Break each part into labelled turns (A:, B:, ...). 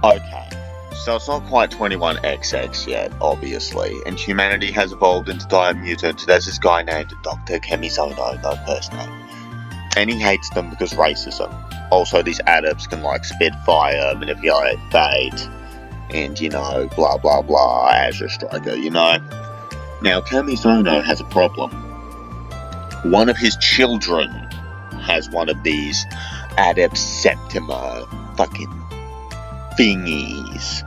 A: Okay, so it's not quite 21XX yet, obviously, and humanity has evolved into dire mutant. There's this guy named Dr. Kemizono, no first name, and he hates them because racism. Also, these adepts can, like, spit fire, manipulate fate, and, you know, blah blah blah, Azure Striker, you know? Now, Kemizono has a problem. One of his children has one of these Adept Septima fucking thingies.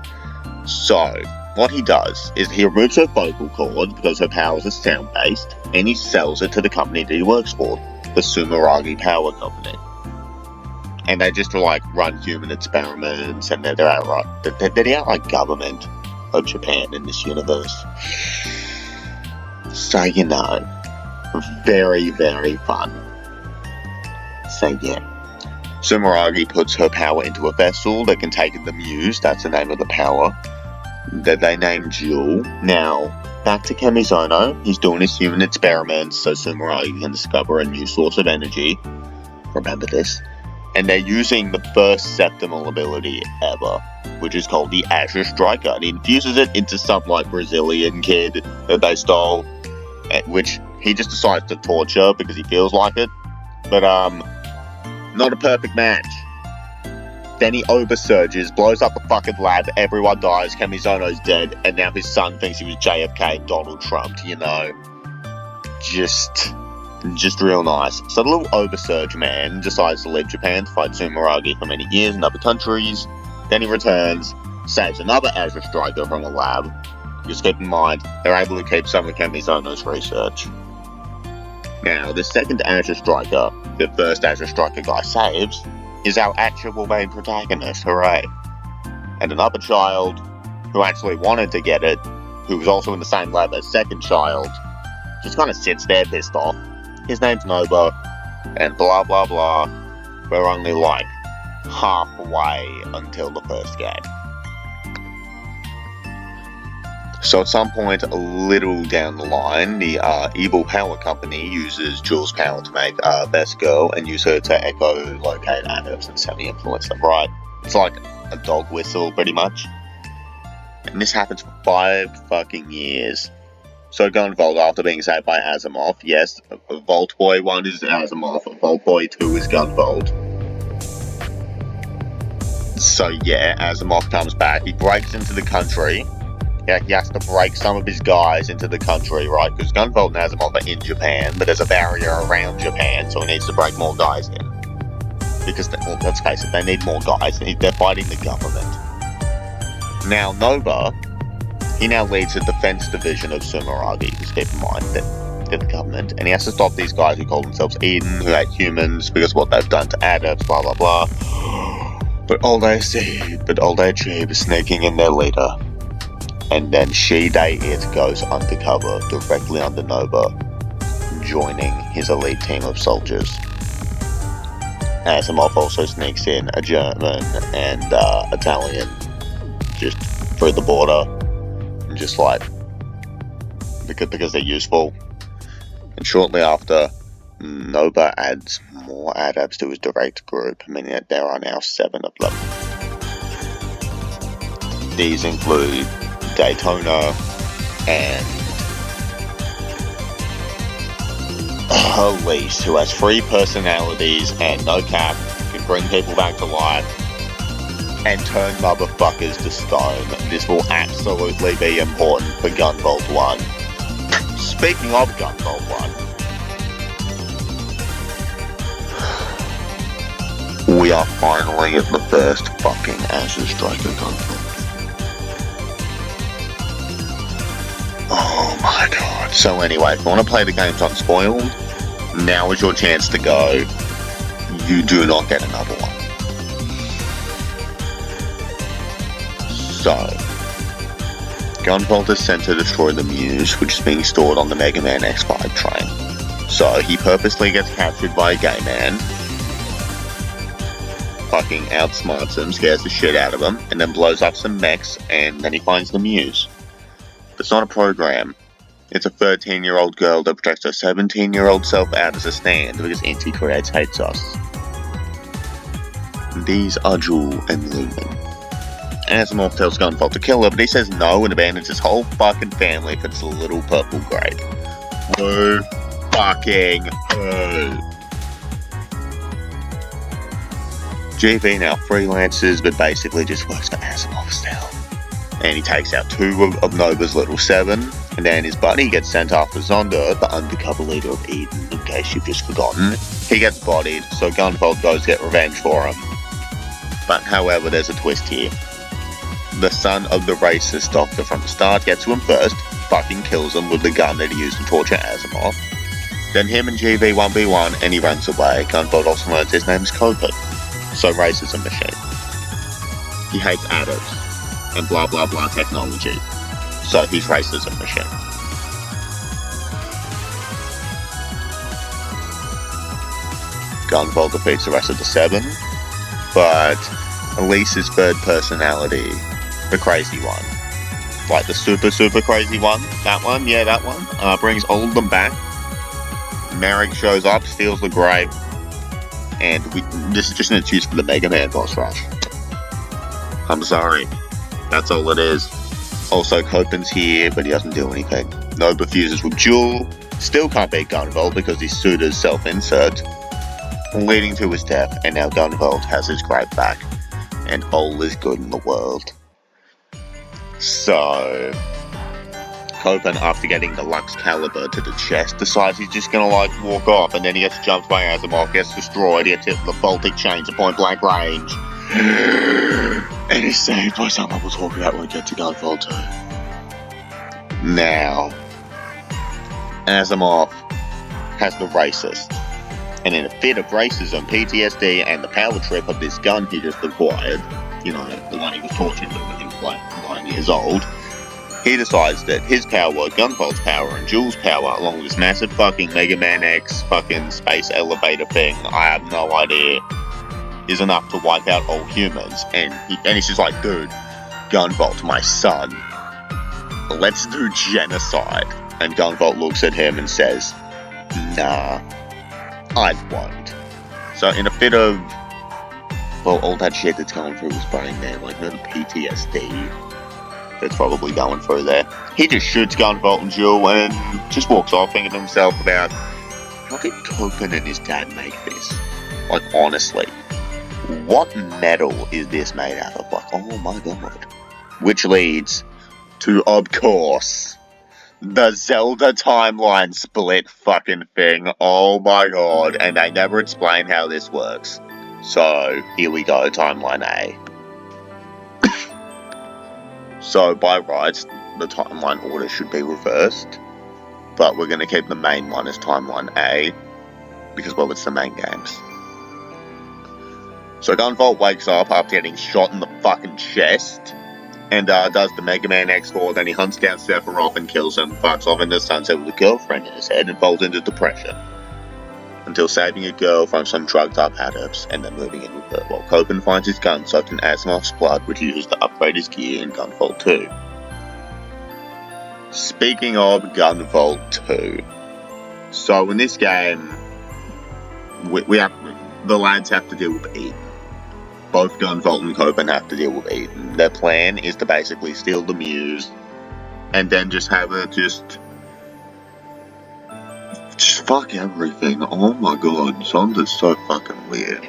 A: So, what he does is he removes her vocal cord because her powers are sound-based, and he sells it to the company that he works for, the Sumeragi Power Company. And they just like run human experiments, and they're the outright government of Japan in this universe. So, you know, very, very fun. So, yeah. Sumeragi puts her power into a vessel that can take in the Muse, that's the name of the power, that they named Jewel. Now, back to Kemizono, he's doing his human experiments so Sumeragi can discover a new source of energy. Remember this. And they're using the first septimal ability ever, which is called the Azure Striker. And he infuses it into some, like, Brazilian kid that they stole, which he just decides to torture because he feels like it. But, not a perfect match. Then he oversurges, blows up the fucking lab, everyone dies, Kemizono's dead, and now his son thinks he was JFK and Donald Trump, you know. Just real nice. So the little oversurge man decides to leave Japan to fight Sumeragi for many years in other countries. Then he returns, saves another Azure Striker from a lab. Just keep in mind, they're able to keep some of Kemizono's research. Now, the second Azure Striker, the first Azure Striker guy saves, is our actual main protagonist, hooray. And another child, who actually wanted to get it, who was also in the same lab as second child, just kind of sits there pissed off. His name's Nova, and blah blah blah. We're only like halfway until the first game. So at some point, a little down the line, the evil power company uses Jewel's power to make Best Girl and use her to echolocate adepts and semi-influence them, right? It's like a dog whistle, pretty much. And this happens for 5 fucking years. So Gunvolt, after being saved by Asimov, yes, Vault Boy 1 is Asimov, Vault Boy 2 is Gunvolt. So yeah, Asimov comes back, he breaks into the country. Yeah, he has to break some of his guys into the country, right? Because Gunvolt and Asimov are in Japan, but there's a barrier around Japan, so he needs to break more guys in. Because, well, let's face it, they need more guys. They're fighting the government. Now, Nova, he now leads the defense division of Sumeragi, just keep in mind that they're the government, and he has to stop these guys who call themselves Eden, who hate humans, because of what they've done to adepts, blah blah blah. But all they achieve is sneaking in their leader. And then it goes undercover, directly under Nova, joining his elite team of soldiers. Asimov also sneaks in a German and Italian, just through the border, just like, because they're useful. And shortly after, Nova adds more adepts to his direct group, meaning that there are now 7 of them. These include Daytona and Elise, who has 3 personalities and no cap, can bring people back to life and turn motherfuckers to stone. This will absolutely be important for Gunvolt 1. Speaking of Gunvolt 1, we are finally at the first fucking Azure Striker Gunvolt. Oh my god. So anyway, if you want to play the games unspoiled, now is your chance to go. You do not get another one. So, Gunvolt is sent to destroy the Muse, which is being stored on the Mega Man X5 train. So, he purposely gets captured by a gay man, fucking outsmarts him, scares the shit out of him, and then blows up some mechs, and then he finds the Muse. It's not a program. It's a 13-year-old girl that projects her 17-year-old self out as a stand because Inti Creates hates us. These are Jewel and Lumen. Asimov tells Gunvolt to kill her, but he says no and abandons his whole fucking family for this little purple grape. Woo fucking woo. GV now freelances, but basically just works for Asimov still. And he takes out 2 of Nova's little 7, and then his buddy gets sent after Zonda, the undercover leader of Eden, in case you've just forgotten. He gets bodied, so Gunvolt goes to get revenge for him. But however, there's a twist here. The son of the racist doctor from the start gets to him first, fucking kills him with the gun that he used to torture Asimov. Then him and GV 1v1 and he runs away. Gunvolt also learns his name is Copen, so racism machine. He hates ATEMS and blah blah blah technology, so he's racism machine. Gunvolt defeats the rest of the 7, but Elise's third personality, the crazy one, like the super crazy one, that one, brings all of them back. Merrick shows up, steals the grape, and this is just an excuse for the Mega Man boss rush. I'm sorry, that's all it is. Also, Copen's here, but he doesn't do anything. Nova fuses with Jewel, still can't beat Gunvolt because he's Suda's self-insert, leading to his death, and now Gunvolt has his grape back, and all is good in the world. So, Copen, after getting the Lux Caliber to the chest, decides he's just gonna walk off, and then he gets jumped by Asimov, gets destroyed, he gets hit with the Baltic chains at point blank range, and he's saved by someone we'll talk about when we get to Gunvolt 2. Now, Asimov has the racist, and in a fit of racism, PTSD, and the power trip of this gun he just acquired, the one he was tortured with when he was 9 years old, he decides that his power, Gunvolt's power, and Jewel's power, along with this massive fucking Mega Man X fucking space elevator thing, I have no idea, is enough to wipe out all humans. And he's just like, dude, Gunvolt, my son, let's do genocide. And Gunvolt looks at him and says, nah, I won't. So in a fit of, all that shit that's going through his brain there, the PTSD that's probably going through there, he just shoots Gunvolt and Jewel and just walks off, thinking to himself about, how did Copen and his dad make this? Honestly, what metal is this made out of? Oh my god. Which leads to, of course, the Zelda timeline split fucking thing. Oh my god. And they never explain how this works. So, here we go, timeline A. So, by rights, the timeline order should be reversed. But we're going to keep the main one as timeline A, because, it's the main games. So, Gunvolt wakes up after getting shot in the fucking chest, and does the Mega Man X4, then he hunts down Sephiroth and kills him, fucks off into the sunset with a girlfriend in his head, and falls into depression. Until saving a girl from some drugged up ATEMS, and then moving in with her, while Copen finds his gun soaked in Asimov's blood, which he uses to upgrade his gear in Gunvolt 2. Speaking of Gunvolt 2, so in this game, the lads have to deal with Eden. Both Gunvolt and Copen have to deal with Eden. Their plan is to basically steal the Muse, and then just have her just fuck everything. Oh my god, Zonda's so fucking weird.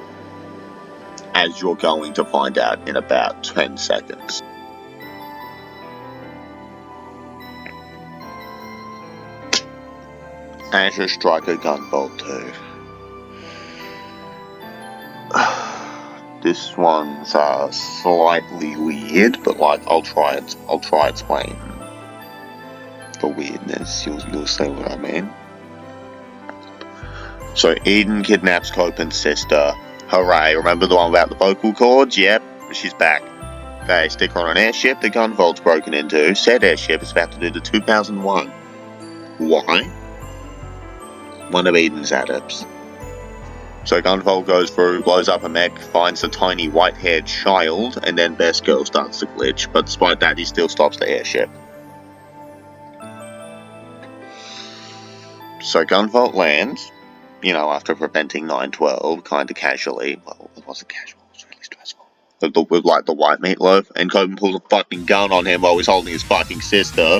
A: As you're going to find out in about 10 seconds. Azure Striker Gunvolt 2. This one's slightly weird, but I'll try explaining the weirdness. You'll see what I mean. So Eden kidnaps Copen's sister. Hooray, remember the one about the vocal cords? Yep, she's back. They stick her on an airship the Gunvolt's broken into. Said airship is about to do the 2001. Why? One of Eden's ATEMS. So Gunvolt goes through, blows up a mech, finds the tiny white-haired child, and then Best Girl starts to glitch, but despite that he still stops the airship. So Gunvolt lands, after preventing 912, kinda casually. Well, it wasn't casual, it was really stressful. with like the white meatloaf, and Copen pulls a fucking gun on him while he's holding his fucking sister.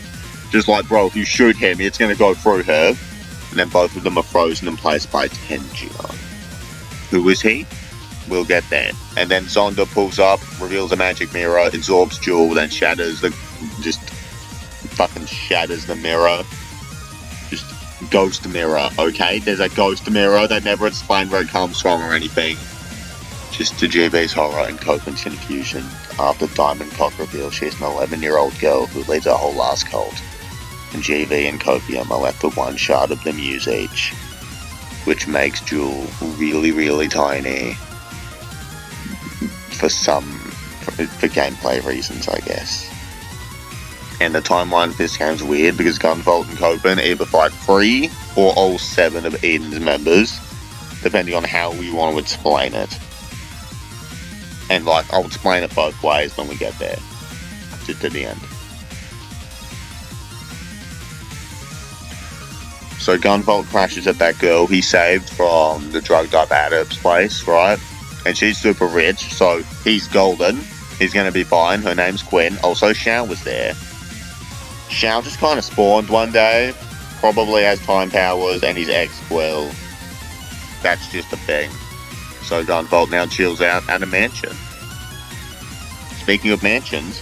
A: Just like, bro, if you shoot him, it's gonna go through her. And then both of them are frozen in place by Tenjion. Who is he? We'll get there. And then Zonda pulls up, reveals a magic mirror, absorbs Jewel, then shatters the... just fucking shatters the mirror. Just ghost mirror, okay? There's a ghost mirror. They never explain where it comes from or anything. Just to GB's horror and Copen's confusion. After Diamond Cock reveals she's an 11-year-old girl who leads a whole last cult. And GV and Copium are left with one shard of the muse each, which makes Jewel really, really tiny. For gameplay reasons, I guess. And the timeline for this game's weird because Gunvolt and Copen either fight 3 or all 7 of Eden's members, depending on how we want to explain it. And like, I'll explain it both ways when we get there, just to the end. So Gunvolt crashes at that girl he saved from the drugged up ATEMS place, right? And she's super rich, so he's golden. He's gonna be fine. Her name's Quinn. Also, Xiao was there. Xiao just kind of spawned one day, probably has time powers, and his ex will. That's just a thing. So Gunvolt now chills out at a mansion. Speaking of mansions,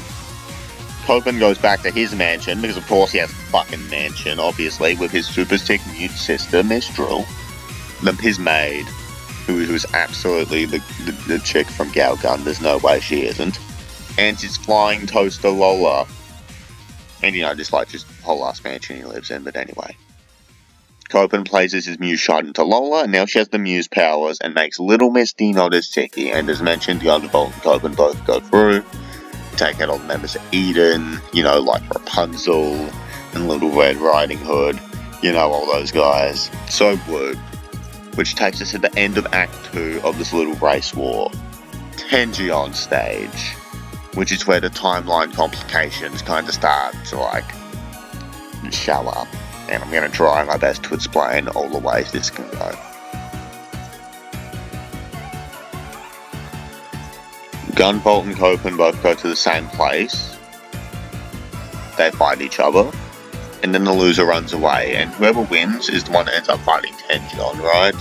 A: Copen goes back to his mansion, because of course he has a fucking mansion, obviously, with his super sick mute sister, Mistral. His maid, who's absolutely the chick from Galgun, there's no way she isn't. And his flying toaster Lola. And just whole ass mansion he lives in, but anyway. Copen places his muse shot into Lola, and now she has the muse powers, and makes Little Miss D not as sticky, and as mentioned, Gunvolt and Copen both go through, take out all the members of Eden, like Rapunzel, and Little Red Riding Hood, all those guys. So woo. Which takes us to the end of Act 2 of this little race war. Tenjion stage, which is where the timeline complications kind of start to show up. And I'm going to try my best to explain all the ways this can go. Gunvolt and Copen both go to the same place. They fight each other. And then the loser runs away. And whoever wins is the one that ends up fighting Tenjion, right?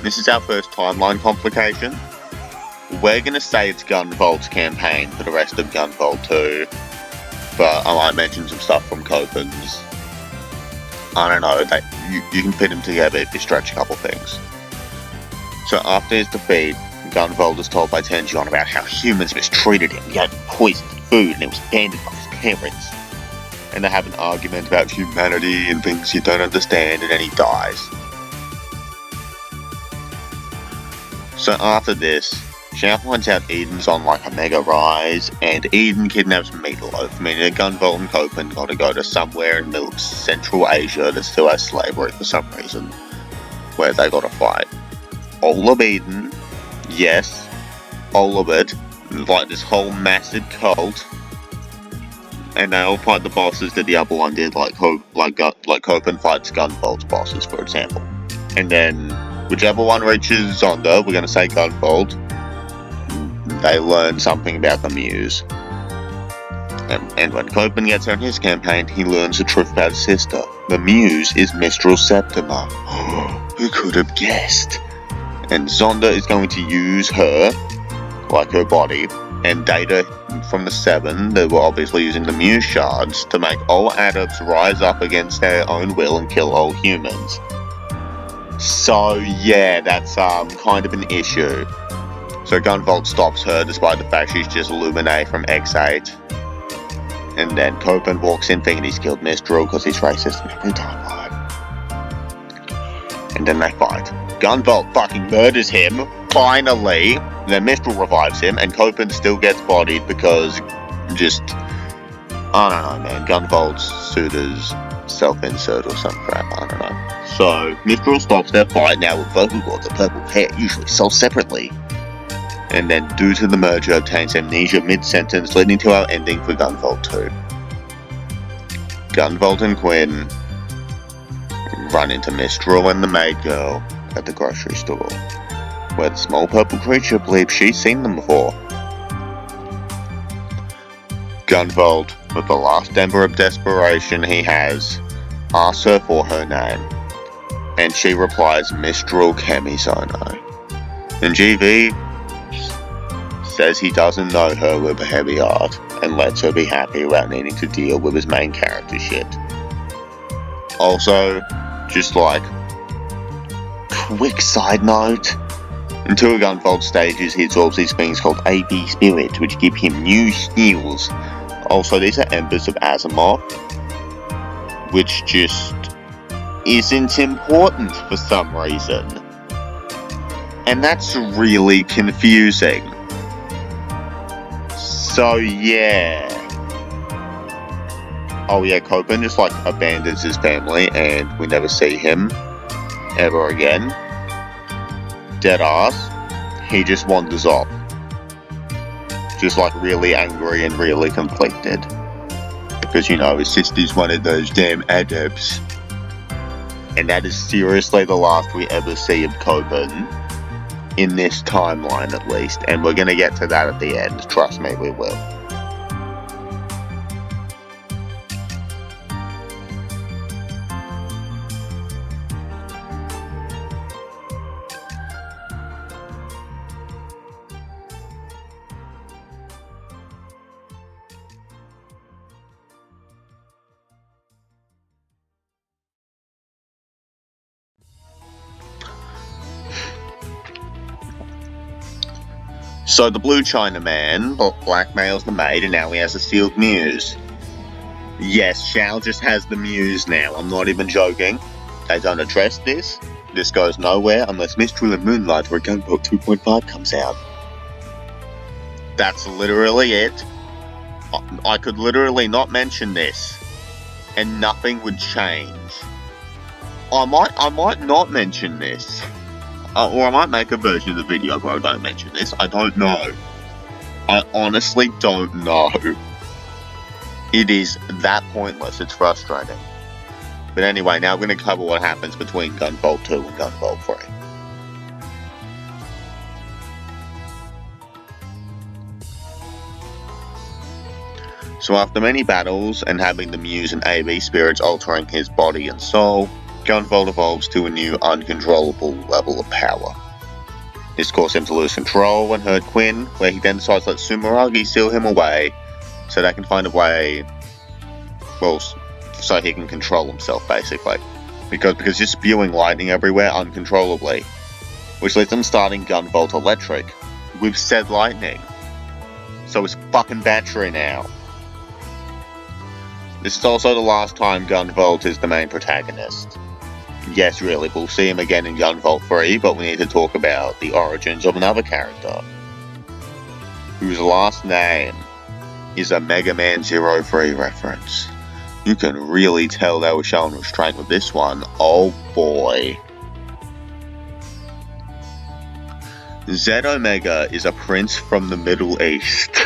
A: This is our first timeline complication. We're going to say it's Gunvolt's campaign for the rest of Gunvolt 2. But I might mention some stuff from Copen's. I don't know, you can fit them together if you stretch a couple things. So after his defeat, Gunvolt is told by Tenjion about how humans mistreated him. He had poisoned food and it was abandoned by his parents. And they have an argument about humanity and things you don't understand, and then he dies. So after this, Xiao finds out Eden's on a mega rise, and Eden kidnaps Meatloaf, meaning that Gunvolt and Copen gotta go to somewhere in the middle of Central Asia that still has slavery for some reason, where they gotta fight. All of Eden, yes, all of it, this whole massive cult, and they all fight the bosses that the other one did, like Copen fights Gunvolt's bosses, for example. And then, whichever one reaches Zonda, we're gonna say Gunvolt, they learn something about the muse. And when Copen gets on his campaign, he learns the truth about his sister. The muse is Mistral Septima. Who could have guessed? And Zonda is going to use her, her body, and data from the 7 that were obviously using the muse shards to make all adepts rise up against their own will and kill all humans. So yeah, that's kind of an issue. So Gunvolt stops her despite the fact she's just Illuminate from X8. And then Copen walks in thinking he's killed Mistral because he's racist in every timeline. And then they fight. Gunvolt fucking murders him, finally. Then Mistral revives him, and Copen still gets bodied because I don't know, man. Gunvolt's suitor's self-insert or some crap, I don't know. So, Mistral stops their fight now with vocal cords and purple hair, usually sold separately. And then, due to the merger, obtains amnesia mid-sentence, leading to our ending for Gunvolt 2. Gunvolt and Quinn run into Mistral and the maid girl at the grocery store. where the small purple creature believes she's seen them before. Gunvolt, with the last ember of desperation he has, asks her for her name, and she replies Mistral Kemisono. And GV says he doesn't know her with a heavy heart, and lets her be happy without needing to deal with his main character shit. Also, just like, quick side note, in two of Gunvolt's stages he absorbs these things called AB Spirits, which give him new skills. Also, these are embers of Azimuth, which just isn't important for some reason. And that's really confusing. So yeah. Oh yeah, Copen just like abandons his family and we never see him ever again. Deadass. He just wanders off. Just like really angry and really conflicted. Because, you know, his sister's one of those damn adepts. And that is seriously the last we ever see of Copen. In this timeline at least. And we're gonna get to that at the end. Trust me, we will. So the blue Chinaman blackmails the maid and now he has a sealed muse. Yes, Shao just has the muse now, I'm not even joking. They don't address this. This goes nowhere unless Mistral and Moonlight or Gunvolt 2.5 comes out. That's literally it. I could literally not mention this and nothing would change. I might not mention this. Or I might make a version of the video where I don't mention this. I don't know. I honestly don't know. It is that pointless. It's frustrating. But anyway, now we're going to cover what happens between Gunvolt 2 and Gunvolt 3. So after many battles and having the Muse and AB spirits altering his body and soul, Gunvolt evolves to a new uncontrollable level of power. This caused him to lose control and hurt Quinn, where he then decides to let Sumeragi seal him away so they can find a way, well, so he can control himself basically. Because he's spewing lightning everywhere uncontrollably, which leads him starting Gunvolt Electric with said lightning. So it's fucking battery now. This is also the last time Gunvolt is the main protagonist. Yes, really, we'll see him again in Gunvolt 3, but we need to talk about the origins of another character, whose last name is a Mega Man 03 reference. You can really tell they were showing restraint with this one. Oh boy. Zed Omega is a prince from the Middle East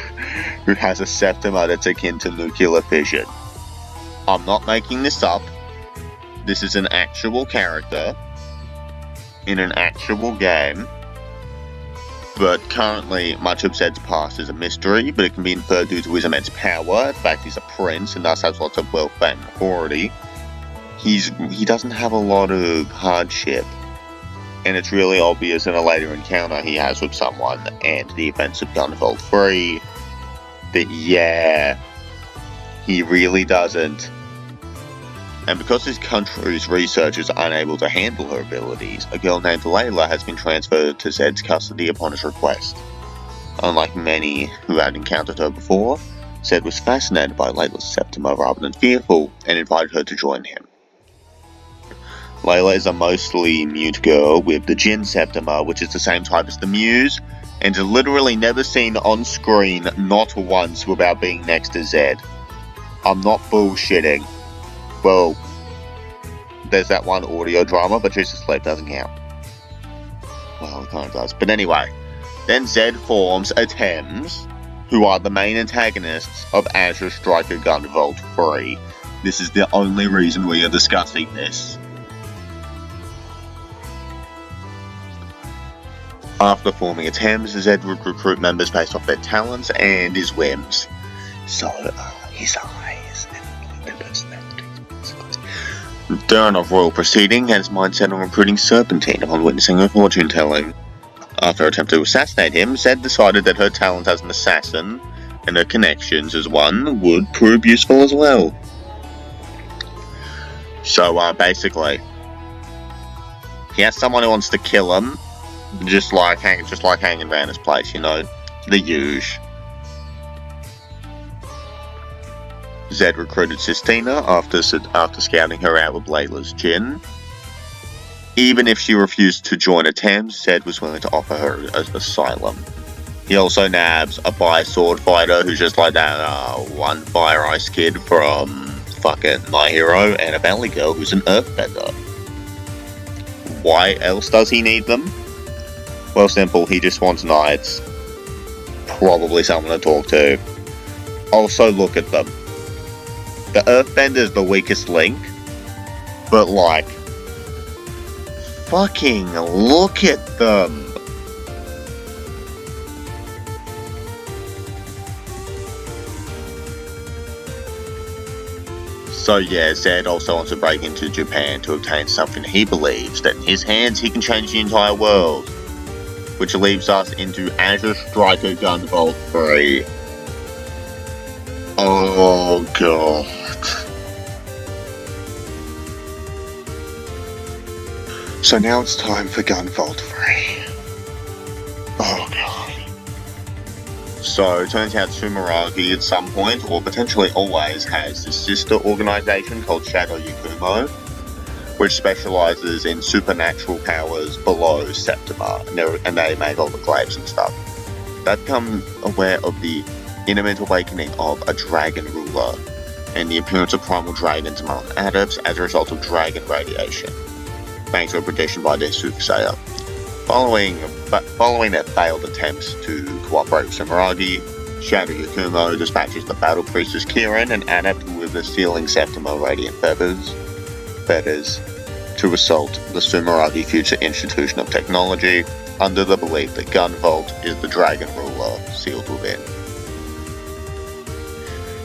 A: who has a septima that's akin to nuclear fission. I'm not making this up. This is an actual character in an actual game, but currently much of Zed's past is a mystery, but it can be inferred due to his immense power. In fact, he's a prince and thus has lots of wealth, fame, and authority. He doesn't have a lot of hardship, and it's really obvious in a later encounter he has with someone and the events of Gunvolt 3 that, yeah, he really doesn't. And because his country's researchers are unable to handle her abilities, a girl named Layla has been transferred to Zed's custody upon his request. Unlike many who had encountered her before, Zed was fascinated by Layla's septima rather than fearful, and invited her to join him. Layla is a mostly mute girl with the Jinn septima, which is the same type as the Muse, and is literally never seen on screen not once without being next to Zed. I'm not bullshitting. Well, there's that one audio drama, but she's asleep, doesn't count. Well, it kind of does. But anyway, then Zed forms ATEMS, who are the main antagonists of Azure Striker Gunvolt 3. This is the only reason we are discussing this. After forming ATEMS, Zed would recruit members based off their talents and his whims. So, his eyes and their personalities, basically. During a royal proceeding, had his mind set on recruiting Serpentine upon witnessing her fortune telling. After attempting to assassinate him, Zed decided that her talent as an assassin and her connections as one would prove useful as well. So, basically, he has someone who wants to kill him, just like hanging around his place, you know, the usual. Zed recruited Sistina after scouting her out with Layla's gin. Even if she refused to join ATEMS, Zed was willing to offer her asylum. He also nabs a bi-sword fighter who's just like that one Fire Ice kid from fucking My Hero, and a valley girl who's an earthbender. Why else does he need them? Well, simple, he just wants knights. Probably someone to talk to. Also, look at them. The earthbender is the weakest link, but like, fucking look at them. So yeah, Zed also wants to break into Japan to obtain something he believes that in his hands he can change the entire world. Which leaves us into Azure Striker Gunvolt 3. Oh god. So now it's time for Gunvolt 3. Oh god. So it turns out Sumeragi at some point, or potentially always, has a sister organization called Shadow Yakumo, which specializes in supernatural powers below Septima, and they make all the glaives and stuff. They've become aware of the imminent awakening of a dragon ruler, and the appearance of primal dragons among adepts as a result of dragon radiation, thanks to a prediction by their soothsayer. Following their failed attempts to cooperate with Sumeragi, Shadow Yakumo dispatches the battle priestess Kirin, an adept with the sealing Septima radiant feathers, to assault the Sumeragi Future Institution of Technology, under the belief that Gunvolt is the dragon ruler sealed within.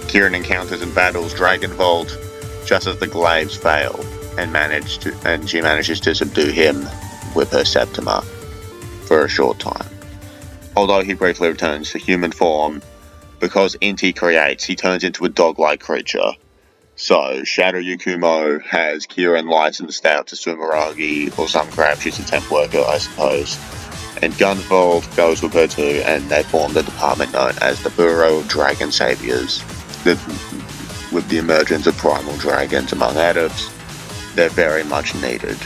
A: Kirin encounters and battles Dragonvolt just as the glaives fail, and she manages to subdue him with her Septima for a short time. Although he briefly returns to human form, because Inti creates, he turns into a dog-like creature. So, Shadow Yakumo has Kirin licensed out to Sumeragi, or some crap, she's a temp worker, I suppose. And Gunvolt goes with her too, and they form the department known as the Bureau of Dragon Saviors. With the emergence of primal dragons among adepts, they're very much needed.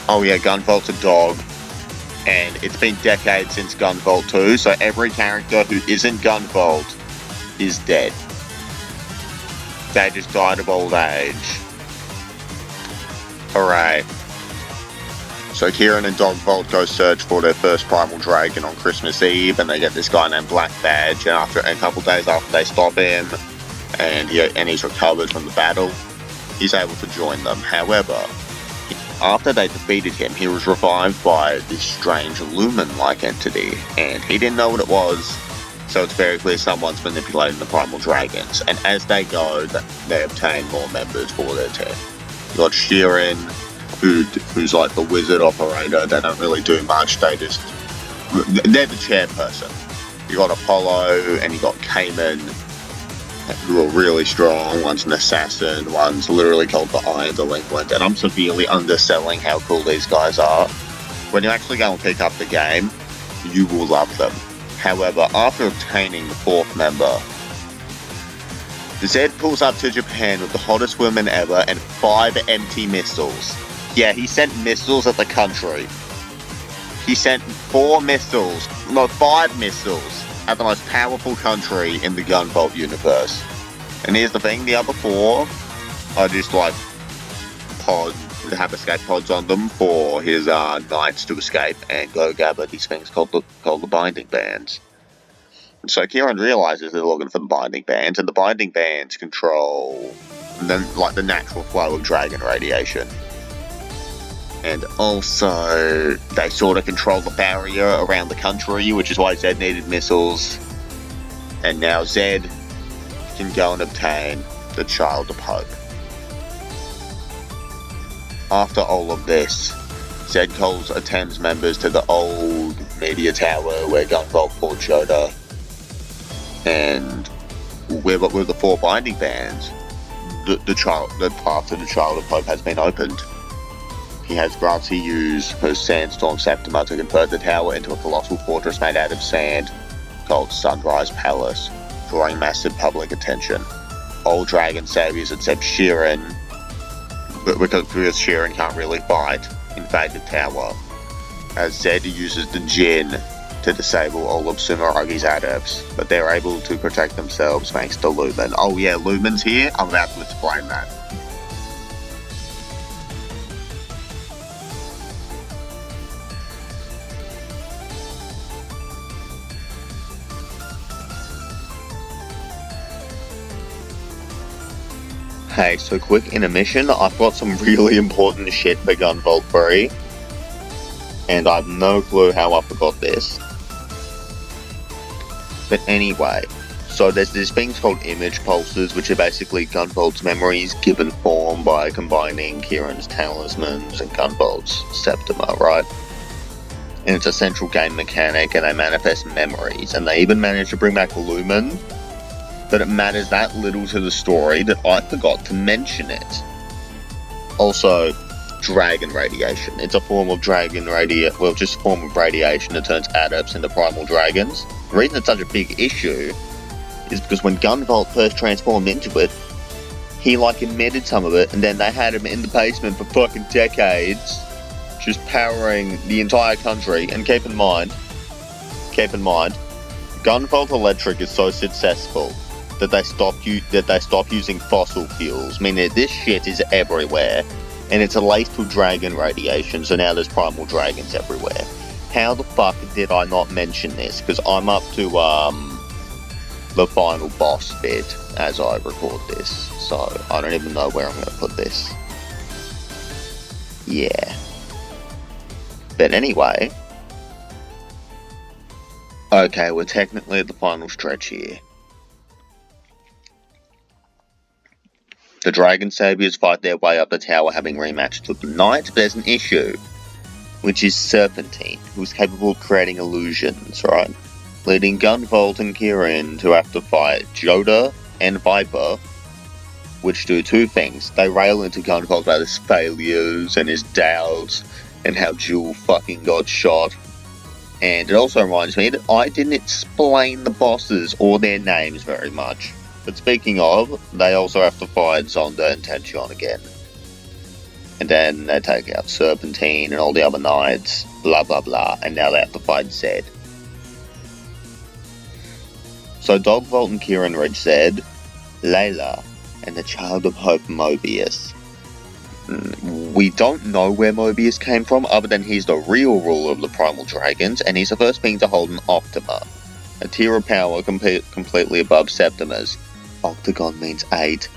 A: Oh yeah, Gunvolt's a dog, and it's been decades since Gunvolt 2, so every character who isn't Gunvolt is dead. They just died of old age. Hooray. So Kirin and Dogvolt go search for their first primal dragon on Christmas Eve, and they get this guy named Black Badge, and a couple days after they stop him, and he's recovered from the battle, he's able to join them. However, after they defeated him, he was revived by this strange lumen-like entity, and he didn't know what it was, so it's very clear someone's manipulating the primal dragons, and as they go, they obtain more members for their team. You got Shirin, who's like the wizard operator. They don't really do much, they're the chairperson. You got Apollo, and you got Cayman, who are really strong. One's an assassin, one's literally called the Iron Delinquent, and I'm severely underselling how cool these guys are. When you actually go and pick up the game, you will love them. However, after obtaining the fourth member, Zed pulls up to Japan with the hottest women ever and 5 empty missiles. Yeah, he sent missiles at the country. He sent 5 missiles at the most powerful country in the Gunvolt universe. And here's the thing, the other 4 are just like have escape pods on them for his knights to escape and go gather these things called the binding bands. And so Kirin realizes they're looking for the binding bands, and the binding bands control the natural flow of dragon radiation. And also, they sort of control the barrier around the country, which is why Zed needed missiles. And now Zed can go and obtain the Child of Hope. After all of this, Zed calls ATEMS members to the old media tower where Gunvolt fought Yoda. And with the 4 binding bands, the path to the Child of Hope has been opened. He has Grazi use her Sandstorm Septima to convert the tower into a colossal fortress made out of sand called Sunrise Palace, drawing massive public attention. All dragon saviors except Shirin, because Shirin can't really fight, invade the tower, as Zed uses the Jinn to disable all of Sumeragi's adepts, but they're able to protect themselves thanks to Lumen. Oh yeah, Lumen's here? I'm about to explain that. Hey, so quick intermission, I've got some really important shit for Gunvolt 3, and I've no clue how I forgot this. But anyway, so there's these things called image pulses, which are basically Gunvolt's memories given form by combining Kieran's talismans and Gunvolt's Septima, right? And it's a central game mechanic, and they manifest memories, and they even manage to bring back Lumen, but it matters that little to the story that I forgot to mention it. Also, dragon radiation. It's a form of radiation that turns adepts into primal dragons. The reason it's such a big issue is because when Gunvolt first transformed into it, he emitted some of it, and then they had him in the basement for fucking decades, just powering the entire country. And keep in mind, Gunvolt Electric is so successful that they stop using fossil fuels, meaning that this shit is everywhere, and it's laced with dragon radiation, so now there's primal dragons everywhere. How the fuck did I not mention this? Because I'm up to the final boss bit as I record this, so I don't even know where I'm going to put this. Yeah. But anyway, okay, we're technically at the final stretch here. The Dragon Saviors fight their way up the tower, having rematched with the Knight, but there's an issue, which is Serpentine, who's capable of creating illusions, right? Leading Gunvolt and Kieran to have to fight Yoda and Viper, which do 2 things. They rail into Gunvolt about his failures and his doubts, and how Jewel fucking got shot. And it also reminds me that I didn't explain the bosses or their names very much. But speaking of, they also have to fight Zonda and Tension again. And then they take out Serpentine and all the other knights, blah blah blah, and now they have to fight Zed. So Dogvolt and Kieran reach Zed, Layla, and the Child of Hope Mobius. We don't know where Mobius came from, other than he's the real ruler of the Primal Dragons, and he's the first being to hold an Optima, a tier of power completely above Septimas. Octagon means 8.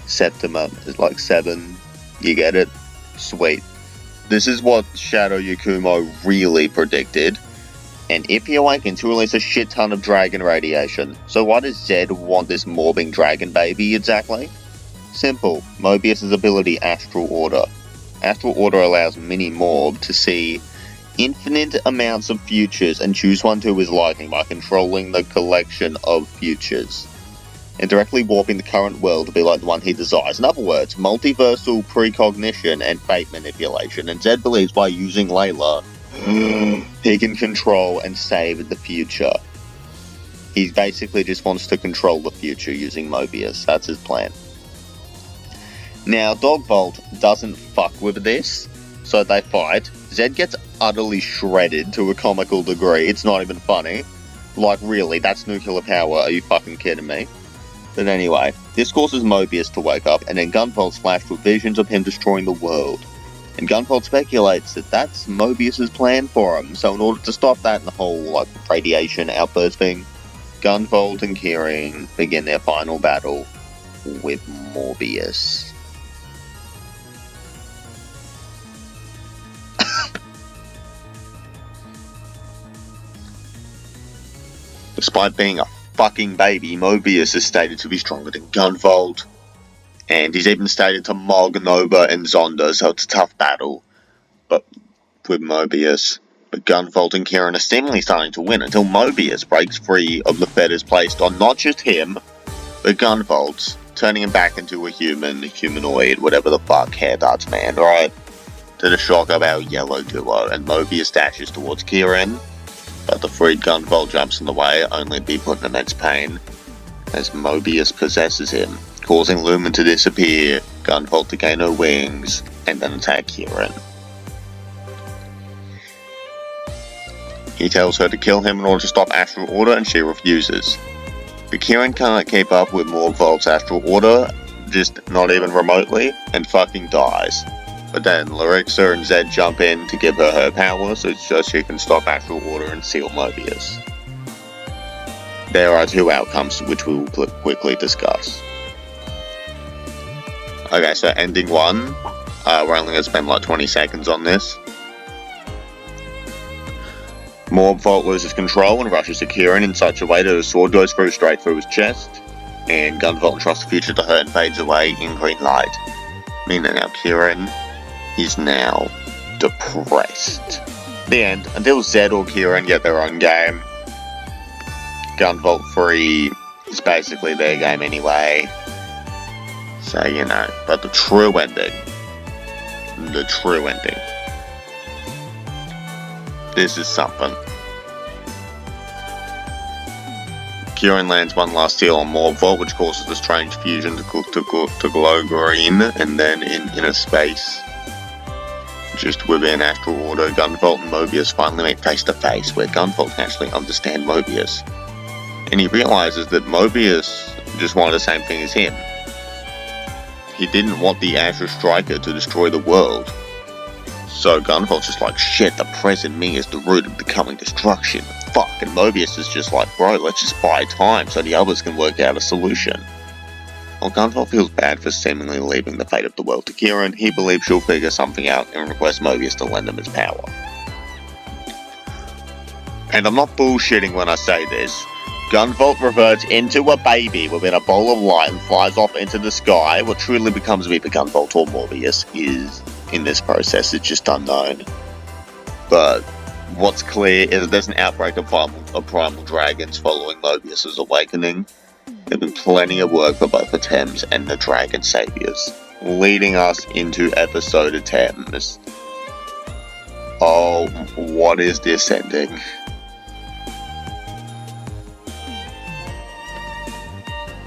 A: Septima is like 7. You get it? Sweet. This is what Shadow Yakumo really predicted. And if he awakens, he'll release a shit ton of dragon radiation. So why does Zed want this morbing dragon baby exactly? Simple. Mobius' ability, Astral Order. Astral Order allows Mini-Morb to see infinite amounts of futures and choose one to his liking by controlling the collection of futures, and directly warping the current world to be like the one he desires. In other words, multiversal precognition and fate manipulation, and Zed believes by using Layla, he can control and save the future. He basically just wants to control the future using Mobius. That's his plan. Now, Dogvolt doesn't fuck with this, so they fight. Zed gets utterly shredded to a comical degree. It's not even funny. Like, really, that's nuclear power. Are you fucking kidding me? But anyway, this causes Mobius to wake up, and then Gunvolt's flashed with visions of him destroying the world. And Gunvolt speculates that that's Mobius' plan for him, so in order to stop that and the whole, radiation outburst thing, Gunvolt and Kieran begin their final battle with Morbius. Despite being a fucking baby, Mobius is stated to be stronger than Gunvolt. And he's even stated to mog Nova and Zonda, so it's a tough battle. But with Mobius. But Gunvolt and Kieran are seemingly starting to win until Mobius breaks free of the fetters placed on not just him, but Gunvolt's, turning him back into a humanoid, whatever the fuck, hair darts man, right? To the shock of our yellow duo, and Mobius dashes towards Kieran, but the freed Gunvolt jumps in the way, only to be put in immense pain, as Mobius possesses him, causing Lumen to disappear, Gunvolt to gain her wings, and then attack Kieran. He tells her to kill him in order to stop Astral Order, and she refuses. But Kieran can't keep up with Volt's Astral Order, just not even remotely, and fucking dies. But then Larixa and Zed jump in to give her power so she can stop Astral Order and seal Mobius. There are two outcomes which we will quickly discuss. Okay, so ending one, we're only going to spend like 20 seconds on this. Volt loses control and rushes to Kieran in such a way that his sword goes straight through his chest, and Gunvolt entrusts the future to her and fades away in green light. Meaning now Kieran is now depressed. The end. Until Zed or Kieran get their own game, Gunvolt free is basically their game anyway. So, you know, but the true ending. This is something. Kieran lands one last heal on Volt, which causes the strange fusion to glow green, and then in inner space, just within Astral Order, Gunvolt and Mobius finally meet face to face, where Gunvolt can actually understand Mobius. And he realizes that Mobius just wanted the same thing as him. He didn't want the Azure Striker to destroy the world. So Gunvolt's just like, shit, the present me is the root of the coming destruction. Fuck, and Mobius is just like, bro, let's just buy time so the others can work out a solution. While Gunvolt feels bad for seemingly leaving the fate of the world to Kieran, he believes she'll figure something out and requests Mobius to lend him his power. And I'm not bullshitting when I say this. Gunvolt reverts into a baby within a bowl of light and flies off into the sky. What truly becomes of either Gunvolt or Mobius is, in this process, it's just unknown. But what's clear is that there's an outbreak of primal dragons following Mobius' awakening. There's been plenty of work for both ATEMS and the Dragon Saviors, leading us into episode ATEMS. Oh, what is this ending?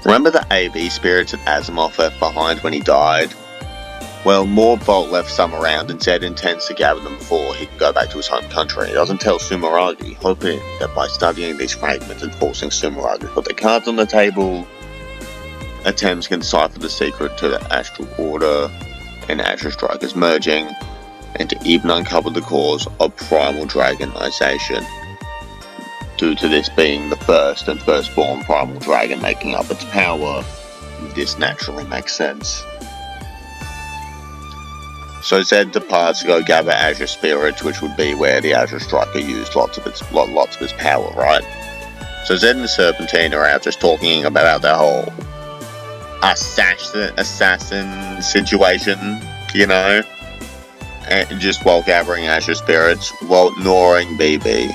A: Remember the AB spirits that Asimov left behind when he died? Well, Volt left some around and Zed intends to gather them before he can go back to his home country. He doesn't tell Sumeragi, hoping that by studying these fragments and forcing Sumeragi to put their cards on the table, ATEMS can decipher the secret to the Astral Order and Azure Strikers merging, and to even uncover the cause of primal dragonization. Due to this being the first and firstborn primal dragon making up its power, this naturally makes sense. So Zed departs to go gather Azure Spirits, which would be where the Azure Striker used lots of his power, right? So Zed and the Serpentine are out just talking about their whole assassin situation, you know? And just while gathering Azure Spirits, while ignoring BB.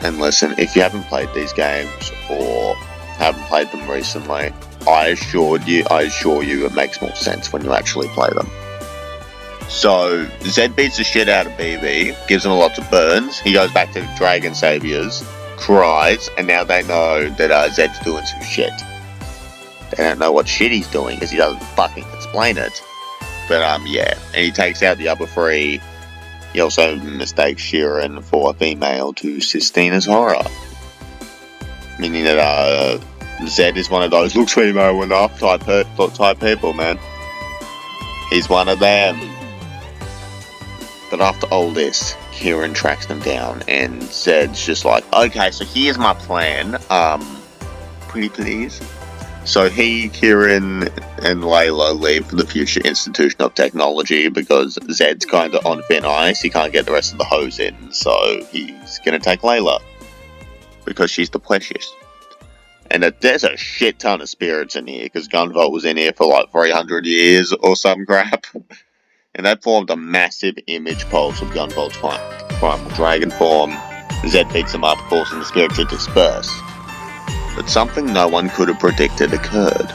A: And listen, if you haven't played these games, or haven't played them recently, I assure you it makes more sense when you actually play them. So, Zed beats the shit out of BB, gives him lots of burns, he goes back to the Dragon Saviors, cries, and now they know that Zed's doing some shit. They don't know what shit he's doing, because he doesn't fucking explain it. But, yeah, and he takes out the other three. He also mistakes Sheeran for a female to Sistina's horror. Meaning that, Zed is one of those looks female enough type people, man. He's one of them. But after all this, Kieran tracks them down, and Zed's just like, okay, so here's my plan, pretty please. So he, Kieran, and Layla leave for the Future Institution of Technology because Zed's kinda on thin ice, he can't get the rest of the hoes in, so he's gonna take Layla. because she's the precious. And there's a shit ton of spirits in here, because Gunvolt was in here for like 300 years or some crap. And that formed a massive image pulse of Gunvolt's primal dragon form. Zed beats him up, forcing the spirit to disperse. But something no one could have predicted occurred.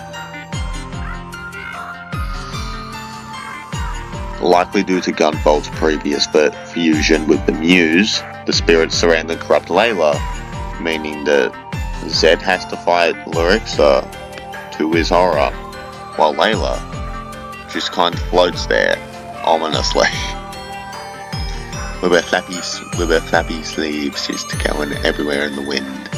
A: Likely due to Gunvolt's previous fusion with the Muse, the spirits surround the corrupt Layla, meaning that Zed has to fight Lyrixa to his horror, while Layla just kind of floats there, ominously. with her flappy sleeves just going everywhere in the wind.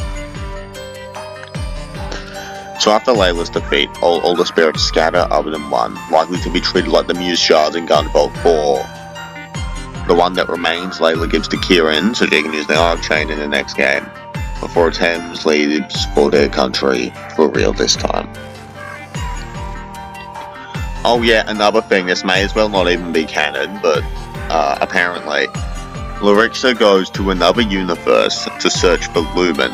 A: So after Layla's defeat, all the spirits scatter other than one, likely to be treated like the Muse shards in Gunvolt 4. The one that remains, Layla gives to Kieran, so she can use the Arcchain in the next game, before ATEMS leaves for their country, for real this time. Oh yeah, another thing, this may as well not even be canon, but apparently, Lyrixa goes to another universe to search for Lumen,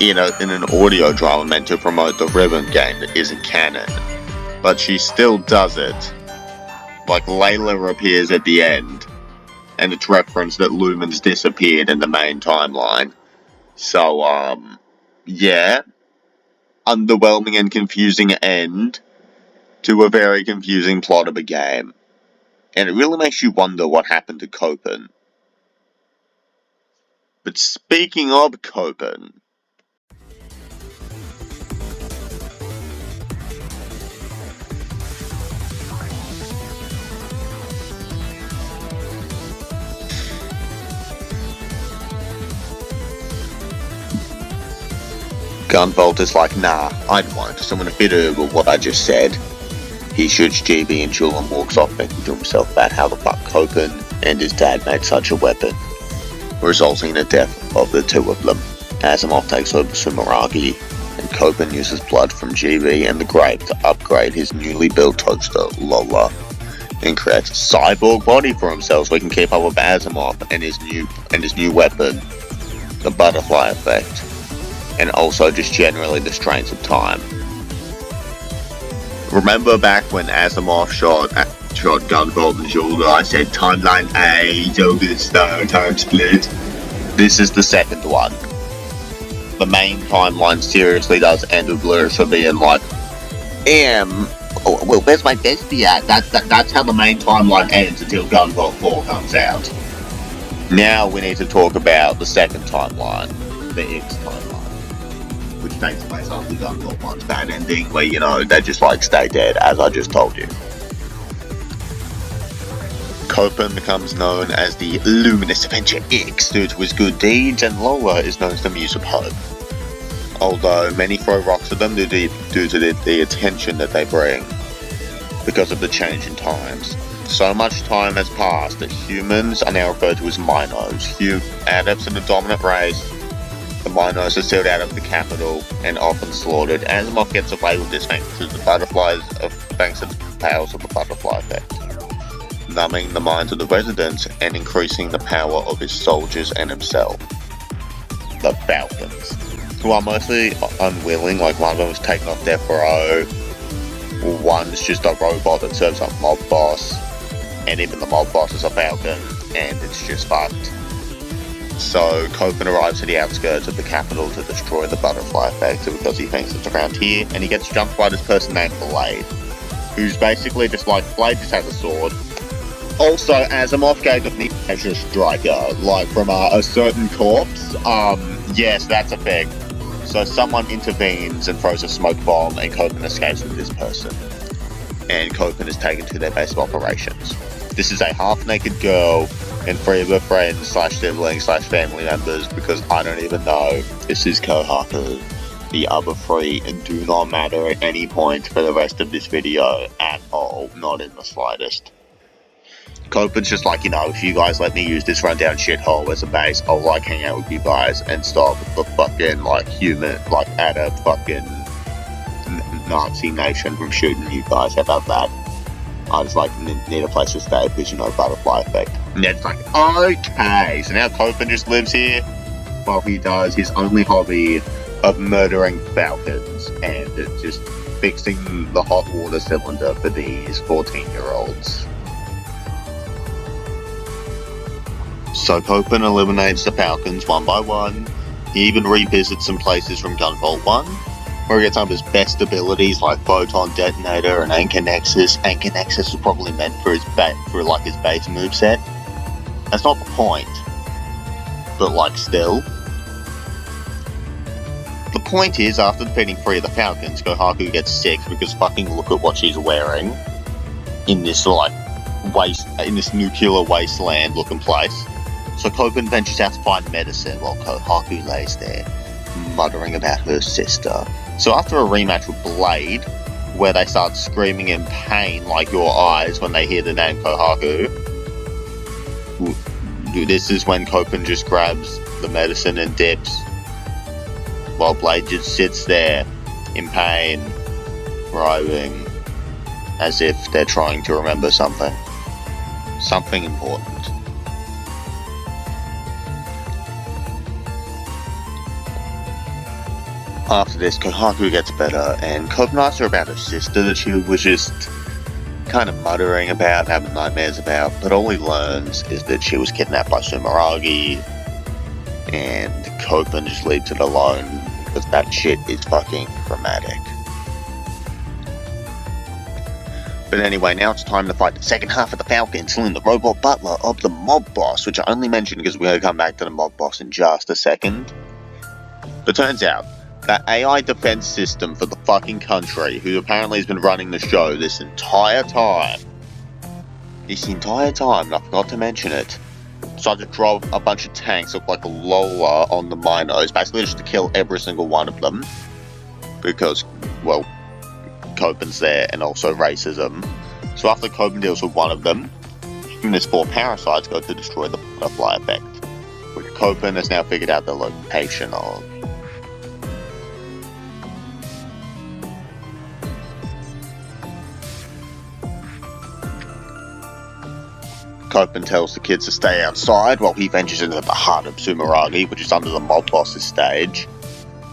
A: in an audio drama meant to promote the Ribbon game that isn't canon. But she still does it. Like, Layla appears at the end, and it's referenced that Lumen's disappeared in the main timeline. So, yeah. Underwhelming and confusing end to a very confusing plot of a game. And it really makes you wonder what happened to Copen. But speaking of Copen, Gunvolt is like, nah, I won't, so I'm gonna fit over what I just said. He shoots GB and Jul and walks off, thinking to himself about how the fuck Copen and his dad made such a weapon, resulting in the death of the two of them. Asimov takes over Sumeragi, and Copen uses blood from GB and the grave to upgrade his newly built toaster, Lola, and creates a cyborg body for himself so he can keep up with Asimov and his new weapon, the butterfly effect, and also just generally the strains of time. Remember back when Asimov shot Gunvolt and Jul, I said timeline A, Joker's Star, time split. This is the second one. The main timeline seriously does end with Lyrixa being like, well, where's my bestie at? That's how the main timeline ends until Gunvolt 4 comes out. Now we need to talk about the second timeline, the X timeline, which takes place after Gunvolt 1's bad ending, where, they just stay dead, as I just told you. Copen becomes known as the Luminous Avenger X due to his good deeds, and Lola is known as the Muse of Hope. Although many throw rocks at them due to the attention that they bring, because of the change in times. So much time has passed that humans are now referred to as Minos. Adepts of the dominant race, the Minos are sealed out of the capital and often slaughtered. Asimov gets away with this thanks to the powers of the butterfly effect, numbing the minds of the residents and increasing the power of his soldiers and himself. The Falcons, who are mostly unwilling, one of them is taken off death row, one's just a robot that serves up mob boss, and even the mob boss is a Falcon, and it's just fucked. So Copen arrives at the outskirts of the capital to destroy the butterfly effect because he thinks it's around here, and he gets jumped by this person named Blade, who's basically just Blade just has a sword. Also, Asimov gave me Azure Striker, from a certain corpse. Yes, that's a thing. So someone intervenes and throws a smoke bomb, and Copen escapes with this person. And Copen is taken to their base of operations. This is a half-naked girl and 3 of her friends /siblings /family members, because I don't even know. This is Kohaku. The other 3 do not matter at any point for the rest of this video at all, not in the slightest. Copen's just if you guys let me use this rundown shithole as a base, I'll hang out with you guys and stop the fucking human, at a fucking Nazi nation from shooting you guys. How about that? I just need a place to stay because butterfly effect. And Ned's okay, so now Copen just lives here. while he does his only hobby of murdering falcons and just fixing the hot water cylinder for these 14-year-olds. So Copen eliminates the falcons one by one. He even revisits some places from Gunvolt 1, where he gets some of his best abilities like Photon Detonator and Anchor Nexus. Anchor Nexus was probably meant for his base moveset. That's not the point, but like still. The point is, after defeating 3 of the falcons, Kohaku gets sick because fucking look at what she's wearing in this nuclear wasteland looking place. So Copen ventures out to find medicine while Kohaku lays there, muttering about her sister. So after a rematch with Blade, where they start screaming in pain like your eyes when they hear the name Kohaku, this is when Copen just grabs the medicine and dips, while Blade just sits there in pain, writhing, as if they're trying to remember something important. After this, Kohaku gets better, and Copen asks her about her sister that she was just kind of muttering about, having nightmares about, but all he learns is that she was kidnapped by Sumeragi, and Copen just leaves it alone, because that shit is fucking dramatic. But anyway, now it's time to fight the second half of the Falcon, killing the robot butler of the mob boss, which I only mentioned because we're going to come back to the mob boss in just a second. But turns out, that AI defense system for the fucking country, who apparently has been running the show this entire time, and I forgot to mention it, decided to drop a bunch of tanks look like a Lola on the Minos, basically just to kill every single one of them, because, well, Copen's there, and also racism. So after Copen deals with one of them, his 4 parasites go to destroy the butterfly effect, which Copen has now figured out the location of. Copen tells the kids to stay outside while he ventures into the heart of Sumeragi, which is under the mob boss's stage.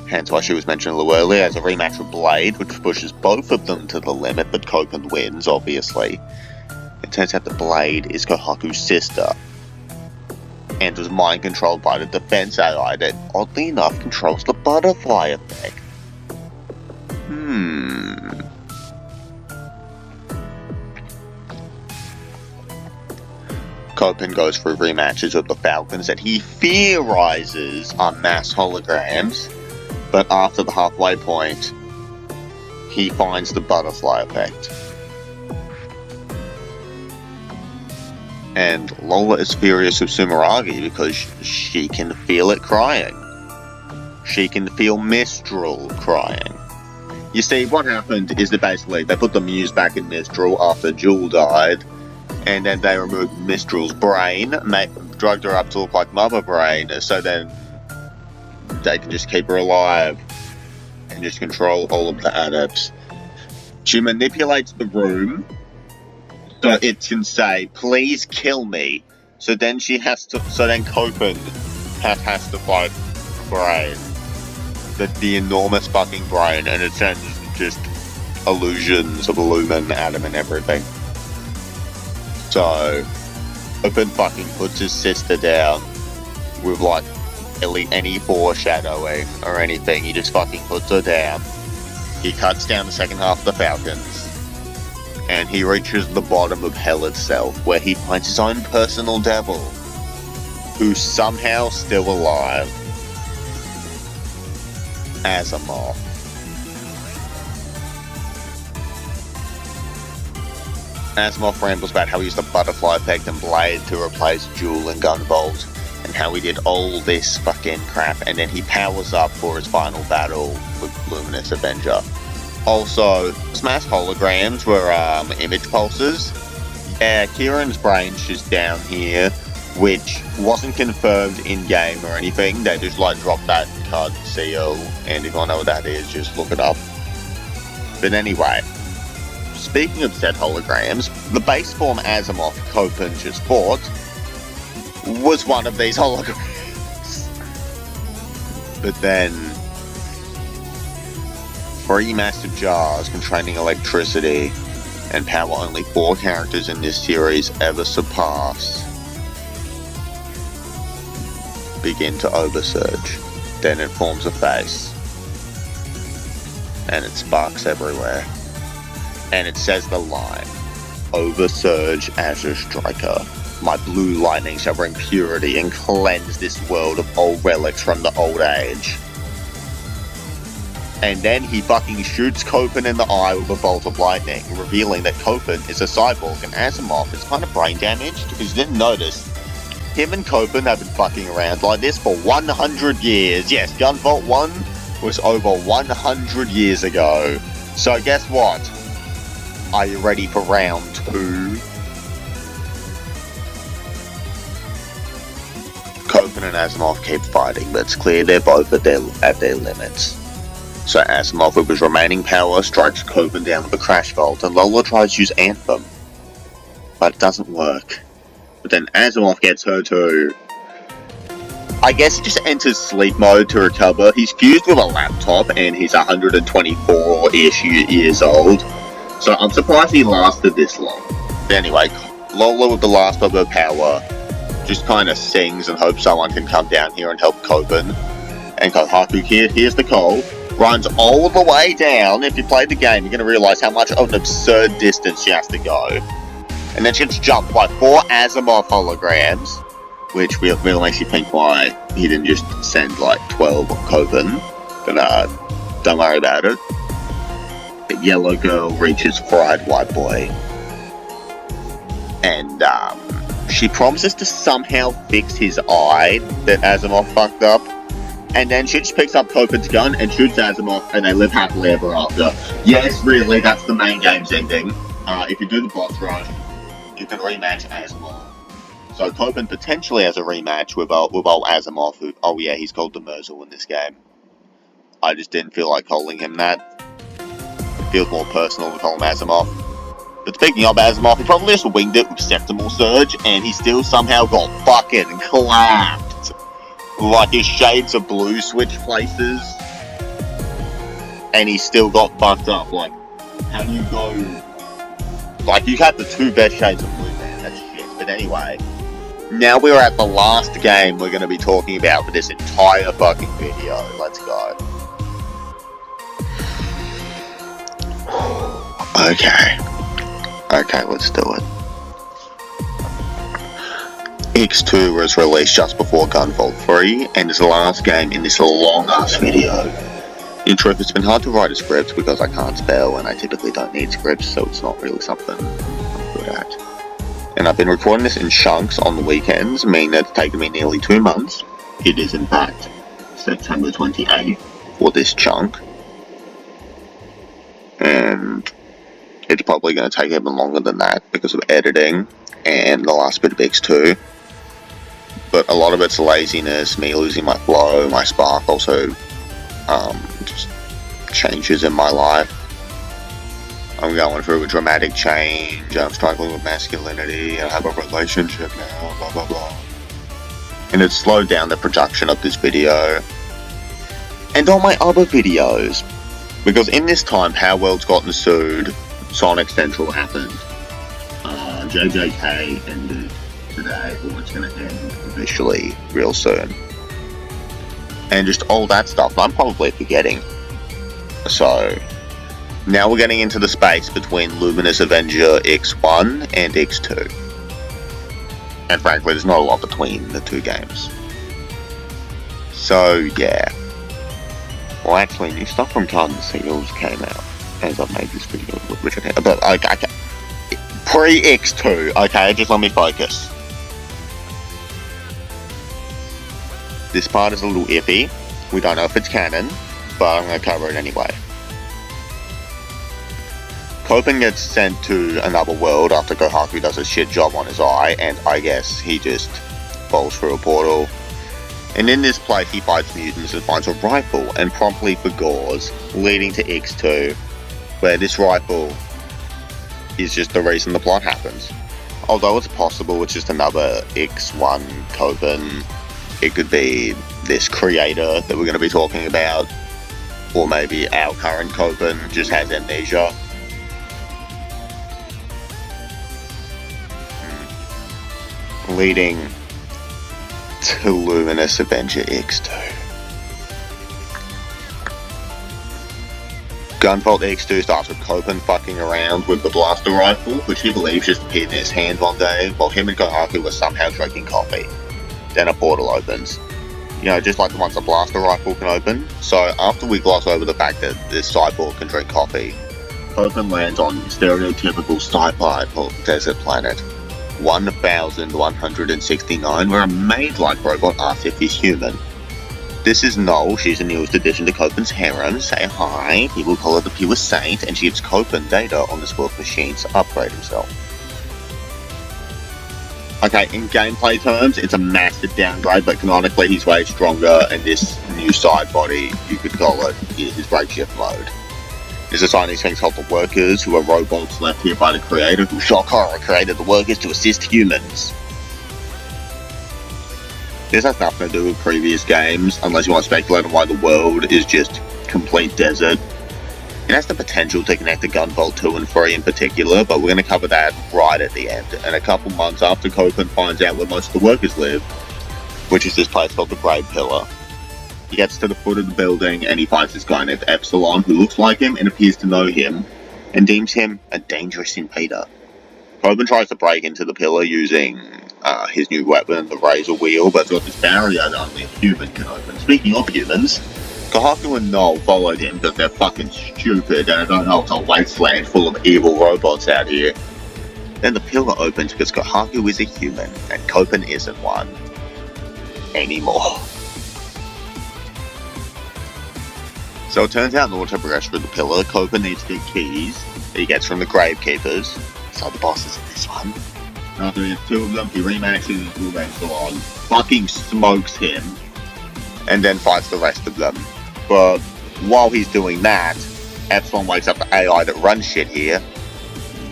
A: Hence why she was mentioned a little earlier as a rematch with Blade, which pushes both of them to the limit, but Copen wins, obviously. It turns out that Blade is Kohaku's sister, and was mind controlled by the defense AI that, oddly enough, controls the butterfly effect. Copen goes through rematches with the Falcons that he theorizes are mass holograms, but after the halfway point, he finds the butterfly effect. And Lola is furious with Sumeragi because she can feel it crying. She can feel Mistral crying. You see, what happened is that basically they put the Muse back in Mistral after Jewel died, and then they removed Mistral's brain, drugged her up to look like Mother Brain, so then they can just keep her alive and just control all of the adepts. She manipulates the room so it can say, "Please kill me." So then Copen has to fight Brain, the enormous fucking brain, and it sends just illusions of Lumen at him and everything. So, Copen fucking puts his sister down with like any foreshadowing or anything. He just fucking puts her down. He cuts down the second half of the Falcons, and he reaches the bottom of hell itself, where he finds his own personal devil, who's somehow still alive. Asimov. Asimov rambles about how he used the butterfly effect and Blade to replace Jewel and Gunvolt, and how he did all this fucking crap, and then he powers up for his final battle with Luminous Avenger. Also, smash holograms were image pulses. Yeah, Kieran's brain's just down here, which wasn't confirmed in-game or anything. They just like dropped that card seal, and if you want to know what that is, just look it up. But anyway, speaking of said holograms, the base form Asimov Copen just fought was one of these holograms. But then 3 massive jars containing electricity and power only 4 characters in this series ever surpass begin to oversurge. Then it forms a face. And it sparks everywhere. And it says the line, "Oversurge Azure Striker. My blue lightning shall bring purity and cleanse this world of old relics from the old age." And then he fucking shoots Copen in the eye with a bolt of lightning, revealing that Copen is a cyborg and Asimov is kind of brain damaged, because you didn't notice. Him and Copen have been fucking around like this for 100 years. Yes, Gunvolt 1 was over 100 years ago. So guess what? Are you ready for round 2? Copen and Asimov keep fighting, but it's clear they're both at their limits. So Asimov, with his remaining power, strikes Copen down with a crash bolt, and Lola tries to use Anthem. But it doesn't work. But then Asimov gets her too. I guess he just enters sleep mode to recover. He's fused with a laptop, and he's 124-ish years old. So I'm surprised he lasted this long. But anyway, Lola, with the last of her power, just kind of sings and hopes someone can come down here and help Copen. And Kohaku hears the call, runs all the way down. If you played the game, you're going to realise how much of an absurd distance she has to go. And then she gets jumped by 4 Asimov holograms, which will make you think why he didn't just send like 12 of Copen. But don't worry about it. The yellow girl reaches fried white boy. And she promises to somehow fix his eye that Asimov fucked up. And then she just picks up Copen's gun and shoots Asimov, and they live happily ever after. Yes, really, that's the main game's ending. If you do the boss rush, you can rematch Asimov. So Copen potentially has a rematch with old Asimov, who, oh yeah, he's called the Merzel in this game. I just didn't feel like calling him that. It feels more personal to call him Asimov. But speaking of Asimov, he probably just winged it with Septimal Surge, and he still somehow got fucking clapped. Like his shades of blue switch places, and he still got fucked up. Like, how do you go? Like, you had the 2 best shades of blue, man. That's shit. But anyway, now we're at the last game we're going to be talking about for this entire fucking video. Let's go. Okay, let's do it. X2 was released just before Gunvolt 3, and is the last game in this long-ass video. In truth, it's been hard to write a script because I can't spell, and I typically don't need scripts, so it's not really something I'm good at. And I've been recording this in chunks on the weekends, meaning that it's taken me nearly 2 months. It is, in fact, September 28th for this chunk. And it's probably going to take even longer than that because of editing and the last bit of X2. But a lot of it's laziness, me losing my flow, my spark, also just changes in my life. I'm going through a dramatic change, I'm struggling with masculinity, I have a relationship now, blah blah blah. And it's slowed down the production of this video. And all my other videos. Because in this time, Power World's gotten sued, Sonic Central happened, JJK ended today, or it's going to end officially real soon. And just all that stuff I'm probably forgetting. So, now we're getting into the space between Luminous Avenger X1 and X2. And frankly, there's not a lot between the 2 games. So, yeah. Well, actually, new stuff from Carden Seals came out as I've made this video, which I can't, but okay. Pre-X2, okay, just let me focus. This part is a little iffy. We don't know if it's canon, but I'm going to cover it anyway. Copen gets sent to another world after Kohaku does a shit job on his eye, and I guess he just falls through a portal. And in this place he fights mutants and finds a rifle and promptly forgores, leading to X2, where this rifle is just the reason the plot happens. Although it's possible it's just another X1 Copen It could be this creator that we're going to be talking about, or maybe our current Copen just has amnesia. Leading to Luminous Avenger X2. Gunvolt X2 starts with Copen fucking around with the blaster rifle, which he believes just appeared in his hand one day while him and Kohaku were somehow drinking coffee. Then a portal opens. You know, just like the ones a blaster rifle can open. So after we gloss over the fact that this cyborg can drink coffee, Copen lands on stereotypical sci-fi desert planet 1169, where a maid-like robot asks if he's human. This is Null. She's the newest addition to Copen's harem. Say hi. People call her the pure saint, and she gives Copen data on this world's machine to upgrade himself. Okay, in gameplay terms, it's a massive downgrade, but canonically he's way stronger, and this new side body, you could call it, is his break shift mode. There's assigned these things called the Workers, who are robots left here by the creator, who shock horror created the Workers to assist humans. This has nothing to do with previous games, unless you want to speculate on why the world is just complete desert. It has the potential to connect to Gunvolt 2 and 3 in particular, but we're going to cover that right at the end. And a couple months after Copen finds out where most of the workers live, which is this place called the Grave Pillar, he gets to the foot of the building and he finds this guy named Epsilon who looks like him and appears to know him, and deems him a dangerous invader. Copen tries to break into the pillar using his new weapon, the Razor Wheel, but it's got this barrier that only a human can open. Speaking of humans, Kohaku and Null followed him because they're fucking stupid and I don't know, it's a wasteland full of evil robots out here. Then the pillar opens because Kohaku is a human and Copen isn't one. Anymore. So it turns out in order to progress through the pillar, Copen needs to get keys that he gets from the Gravekeepers. So the bosses in this one. After he gets 2 of them, he remaxes with Epsilon, fucking smokes him, and then fights the rest of them. But while he's doing that, Epsilon wakes up the AI that runs shit here,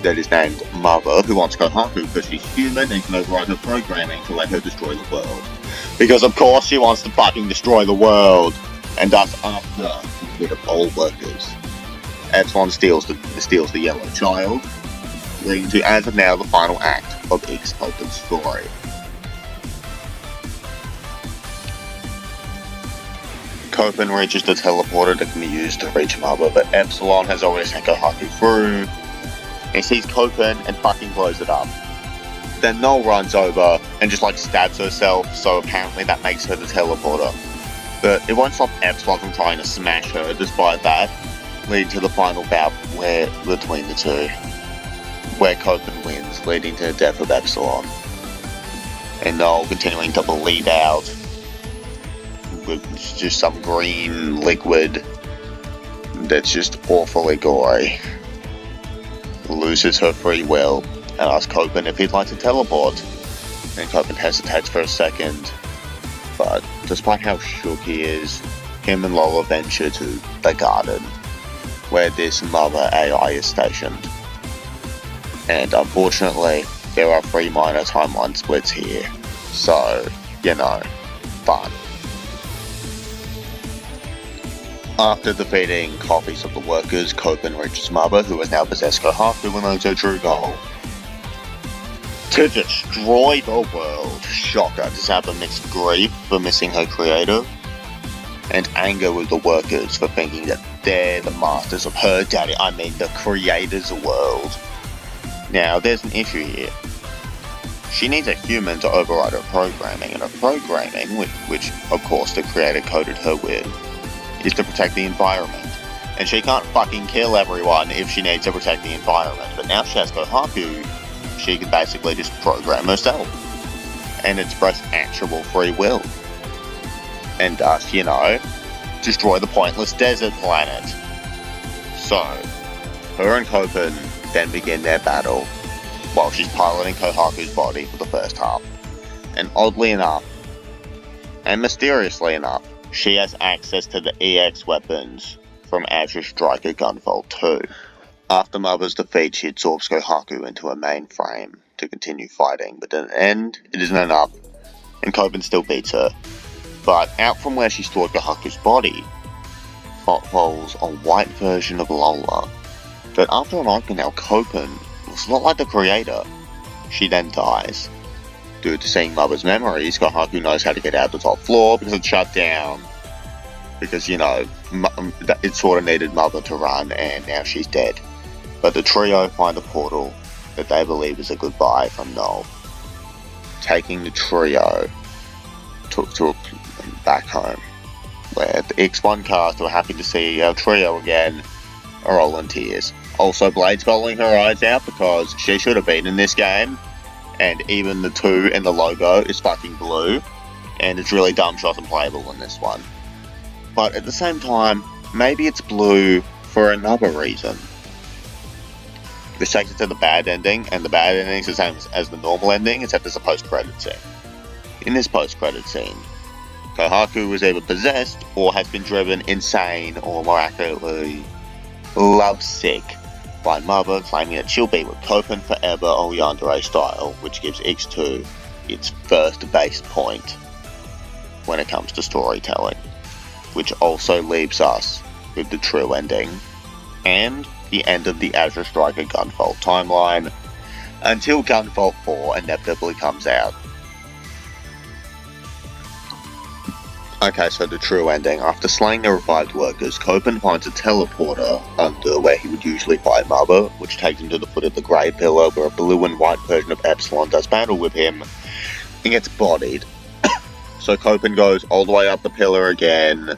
A: that is named Mother, who wants Kohaku because she's human and can override her programming to let her destroy the world. Because of course she wants to fucking destroy the world, and thus after rid of all workers. Epsilon steals the yellow child, leading to, as of now, the final act of X Copen's story. Copen reaches the teleporter that can be used to reach Mother, but Epsilon has already sent Kohaku through. He sees Copen and fucking blows it up. Then Null runs over and just stabs herself, so apparently that makes her the teleporter. But it won't stop Epsilon from trying to smash her despite that, leading to the final bout between the two, where Copen wins, leading to the death of Epsilon. And Null continuing to bleed out with just some green liquid that's just awfully gory. Loses her free will and asks Copen if he'd like to teleport. And Copen hesitates for a second, but despite how shook he is, him and Lola venture to the garden, where this Mother AI is stationed. And unfortunately, there are 3 minor timeline splits here, so, you know, fun. After defeating copies of the workers, Copen reaches Mother, who has now possessed Kohaku and knows her true goal: to destroy the world. Shocker. Does have a mixed grief for missing her creator, and anger with the workers for thinking that they're the masters of her daddy, I mean the creator's world. Now, there's an issue here. She needs a human to override her programming, and her programming, which of course the creator coded her with, is to protect the environment. And she can't fucking kill everyone if she needs to protect the environment. But now she has Kohaku, she can basically just program herself and express actual free will. And thus, you know, destroy the pointless desert planet. So, her and Copen then begin their battle, while she's piloting Kohaku's body for the first half. And oddly enough, and mysteriously enough, she has access to the EX weapons from Azure Striker Gunvolt 2. After Mother's defeat, she absorbs Kohaku into her mainframe to continue fighting, but in the end, it isn't enough, and Copen still beats her. But out from where she stored Gahaku's body falls a white version of Lola. But after an argument, now Copen looks a lot like the creator. She then dies. Due to seeing Mother's memories, Gahaku knows how to get out the top floor because it's shut down. Because, you know, it sort of needed Mother to run, and now she's dead. But the trio find a portal that they believe is a goodbye from Null, taking the trio to back home, where the X1 cast are happy to see our trio again are all in tears. Also, Blade's bawling her eyes out because she should have been in this game, and even the 2 in the logo is fucking blue, and it's really dumb she wasn't playable in this one. But at the same time, maybe it's blue for another reason. This takes us to the bad ending, and the bad ending is the same as the normal ending, except there's a post-credit scene. In this post-credit scene, Kohaku was either possessed or has been driven insane, or more accurately, lovesick, by Mother, claiming that she'll be with Copen forever or yandere style, which gives X2 its first base point when it comes to storytelling, which also leaves us with the true ending, and the end of the Azure Striker Gunvolt timeline, until Gunvolt 4 inevitably comes out. Okay, so the true ending. After slaying the revived workers, Copen finds a teleporter under where he would usually fight Mother, which takes him to the foot of the Grey Pillar, where a blue and white version of Epsilon does battle with him, and gets bodied. So Copen goes all the way up the pillar again.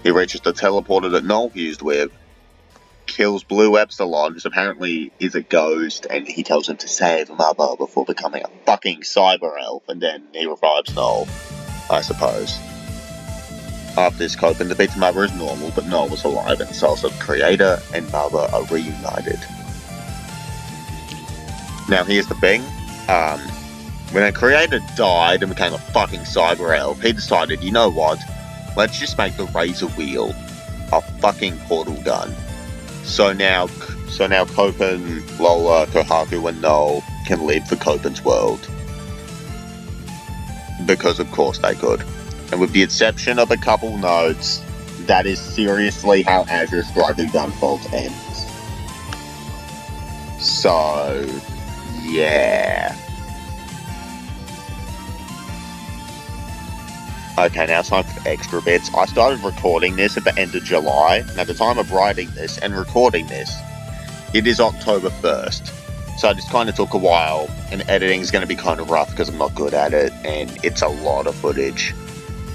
A: He reaches the teleporter that Null used with, kills Blue Epsilon, who apparently is a ghost, and he tells him to save Mother before becoming a fucking cyber elf, and then he revives Null, I suppose. After this, Copen defeats Mother as normal, but Null was alive, and the souls of the Creator and Mother are reunited. Now here's the thing, when a Creator died and became a fucking cyber elf, he decided, you know what, let's just make the Razor Wheel a fucking portal gun. So now Copen, Lola, Kohaku, and Null can live for Copen's world. Because of course they could. And with the exception of a couple notes, that is seriously how Azure Striker Gunvolt ends. So, yeah. Okay, now it's time for extra bits. I started recording this at the end of July, and at the time of writing this and recording this, it is October 1st. So it just kind of took a while, and editing is going to be kind of rough because I'm not good at it, and it's a lot of footage.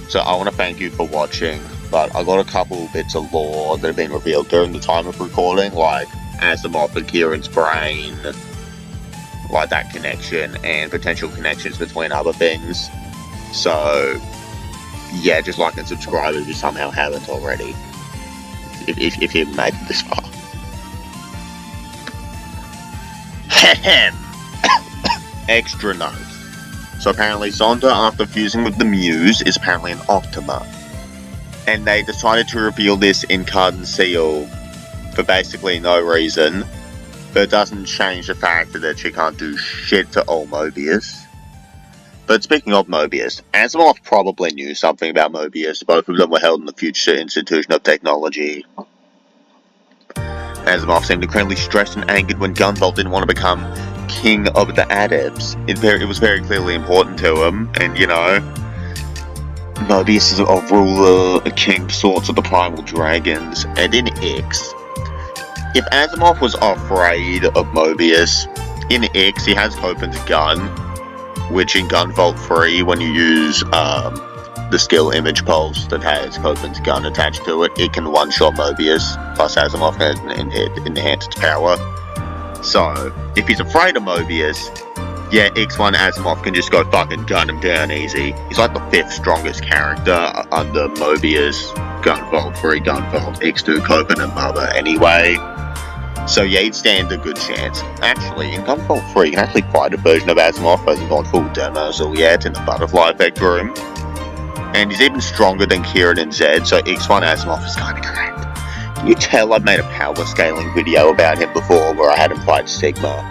A: So I want to thank you for watching, but I got a couple bits of lore that have been revealed during the time of recording, like Asimov and Kieran's brain, like that connection, and potential connections between other things. So, yeah, just like and subscribe if you somehow haven't already, if you made it this far. Extra note. So apparently Zonda, after fusing with the Muse, is apparently an Optima. And they decided to reveal this in Card and Seal for basically no reason. But it doesn't change the fact that she can't do shit to old Mobius. But speaking of Mobius, Asimov probably knew something about Mobius. Both of them were held in the Future Institution of Technology. Asimov seemed incredibly stressed and angered when Gunvolt didn't want to become king of the ATEMS. It was very clearly important to him, and you know, Mobius is a ruler, a king of sorts of the primal dragons, and in X, if Asimov was afraid of Mobius, in X he has Copen's gun, which in Gunvolt 3, when you use the skill Image Pulse that has Copen's gun attached to it, it can one-shot Mobius, plus Asimov has enhanced its power. So, if he's afraid of Mobius, yeah, X1 Asimov can just go fucking gun him down easy. He's like the 5th strongest character under Mobius, Gunvolt 3, Gunvolt, X2, Copen, and Mother anyway. So yeah, he'd stand a good chance. Actually, in Gunvolt 3, you can actually fight a version of Asimov, hasn't gone full Demerzel yet, in the Butterfly Effect room. And he's even stronger than Kieran and Zed, so X1 Asimov is kinda correct. Can you tell I've made a power scaling video about him before where I had him fight Sigma?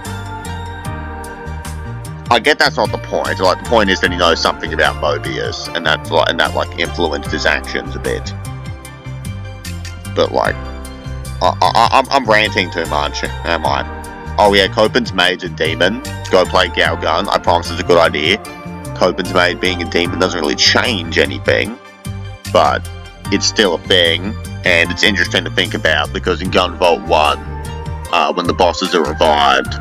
A: I get that's not the point. Like, the point is that he knows something about Mobius, and that influenced his actions a bit. But like, I'm ranting too much, am I? Oh yeah, Copen's maid's a demon. Go play Galgun. I promise it's a good idea. Copen's maid being a demon doesn't really change anything, but it's still a thing, and it's interesting to think about, because in Gunvolt 1, when the bosses are revived,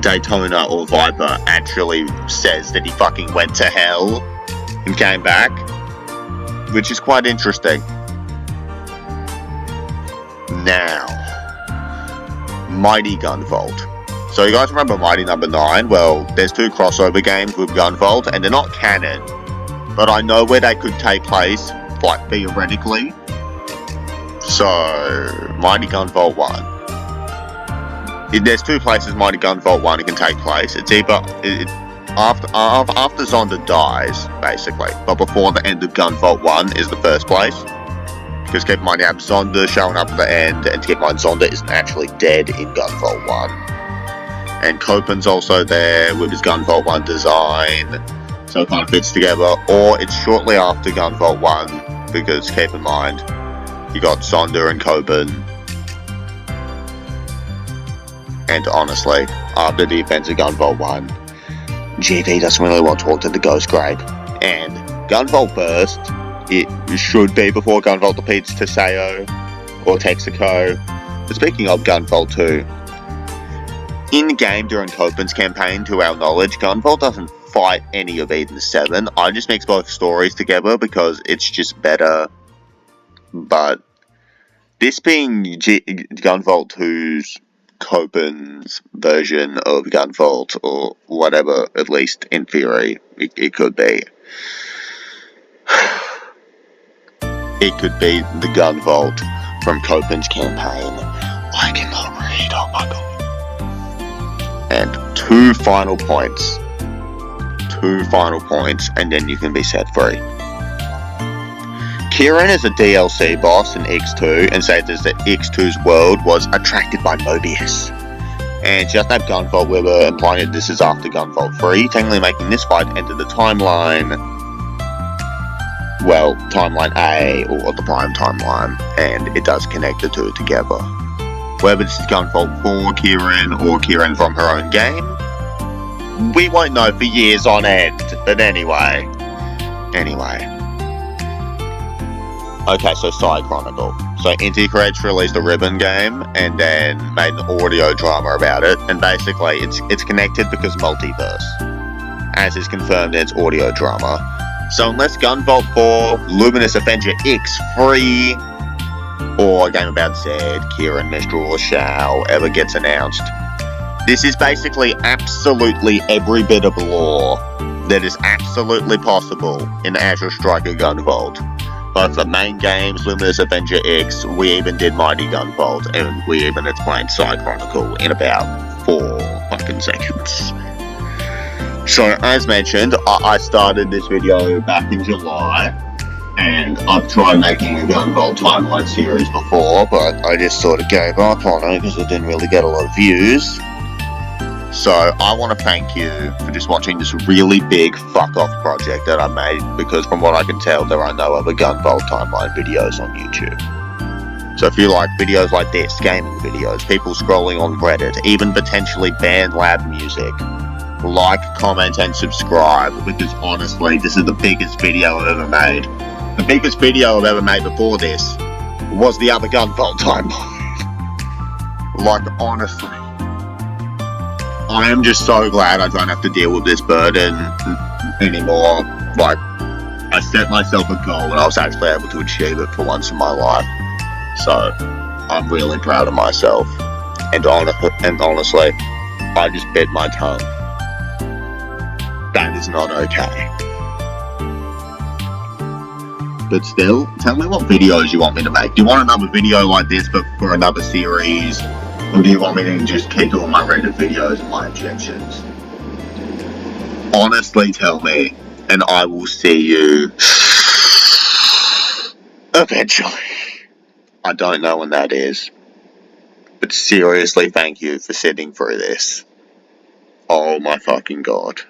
A: Daytona or Viper actually says that he fucking went to hell and came back, which is quite interesting. Now, Mighty Gunvolt. So you guys remember Mighty number 9? Well, there's 2 crossover games with Gunvolt, and they're not canon, but I know where they could take place, like, theoretically. So, Mighty Gunvolt 1. There's 2 places Mighty Gunvolt 1 can take place. It's either after Zonda dies, basically, but before the end of Gunvolt 1 is the first place. Because keep in mind, you have Zonda showing up at the end, and keep in mind, Zonda isn't actually dead in Gunvolt 1. And Copen's also there with his Gunvolt 1 design, so it kind of fits together. Or it's shortly after Gunvolt 1, because keep in mind, you got Zonda and Copen. And honestly, after the events of Gunvolt 1, GV doesn't really want to talk to the Ghost Grape. And Gunvolt Burst, it should be before Gunvolt defeats Teseo or Texaco. But speaking of Gunvolt 2, in-game during Copen's campaign, to our knowledge, Gunvolt doesn't fight any of Eden 7. I just mix both stories together because it's just better. But this being Gunvolt 2's Copen's version of Gunvolt, or whatever, at least in theory, it could be. It could be the Gunvolt from Copen's campaign. I cannot read, oh my god. And 2 final points. 2 final points, and then you can be set free. Kieran is a DLC boss in X2, and says that X2's world was attracted by Mobius. And she doesn't have Gunvolt with her, implying that this is after Gunvolt 3, technically making this fight enter the timeline, well, timeline A, or the Prime timeline, and it does connect the 2 together. Whether this is Gunvolt 4 Kieran, or Kieran from her own game, we won't know for years on end, but anyway. Okay, so Side Chronicle. So Inti released a Ribbon game, and then made an audio drama about it, and basically it's connected because multiverse, as is confirmed in its audio drama. So unless Gunvolt 4, Luminous Avenger X Free, or a game about Zed, Kieran, Mistral, or Shao ever gets announced, this is basically absolutely every bit of lore that is absolutely possible in Azure Striker Gunvolt. Both the main games, Luminous Avenger X, we even did Mighty Gunvolt, and we even explained Side Chronicle in about 4 fucking seconds. So, as mentioned, I started this video back in July, and I've tried making a Gunvolt timeline series before, but I just sort of gave up on it because it didn't really get a lot of views. So, I want to thank you for just watching this really big fuck-off project that I made, because from what I can tell, there are no other Gunvolt timeline videos on YouTube. So if you like videos like this, gaming videos, people scrolling on Reddit, even potentially band lab music, like, comment, and subscribe, because honestly, this is the biggest video I've ever made. The biggest video I've ever made before this was the other Gunvolt timeline. Like, honestly. I am just so glad I don't have to deal with this burden anymore. Like, I set myself a goal and I was actually able to achieve it for once in my life. So, I'm really proud of myself. And honestly, I just bit my tongue. That is not okay. But still, tell me what videos you want me to make. Do you want another video like this but for another series? Or do you want me to just keep doing my Reddit videos and my injections? Honestly, tell me, and I will see you eventually. I don't know when that is, but seriously, thank you for sitting through this. Oh my fucking god.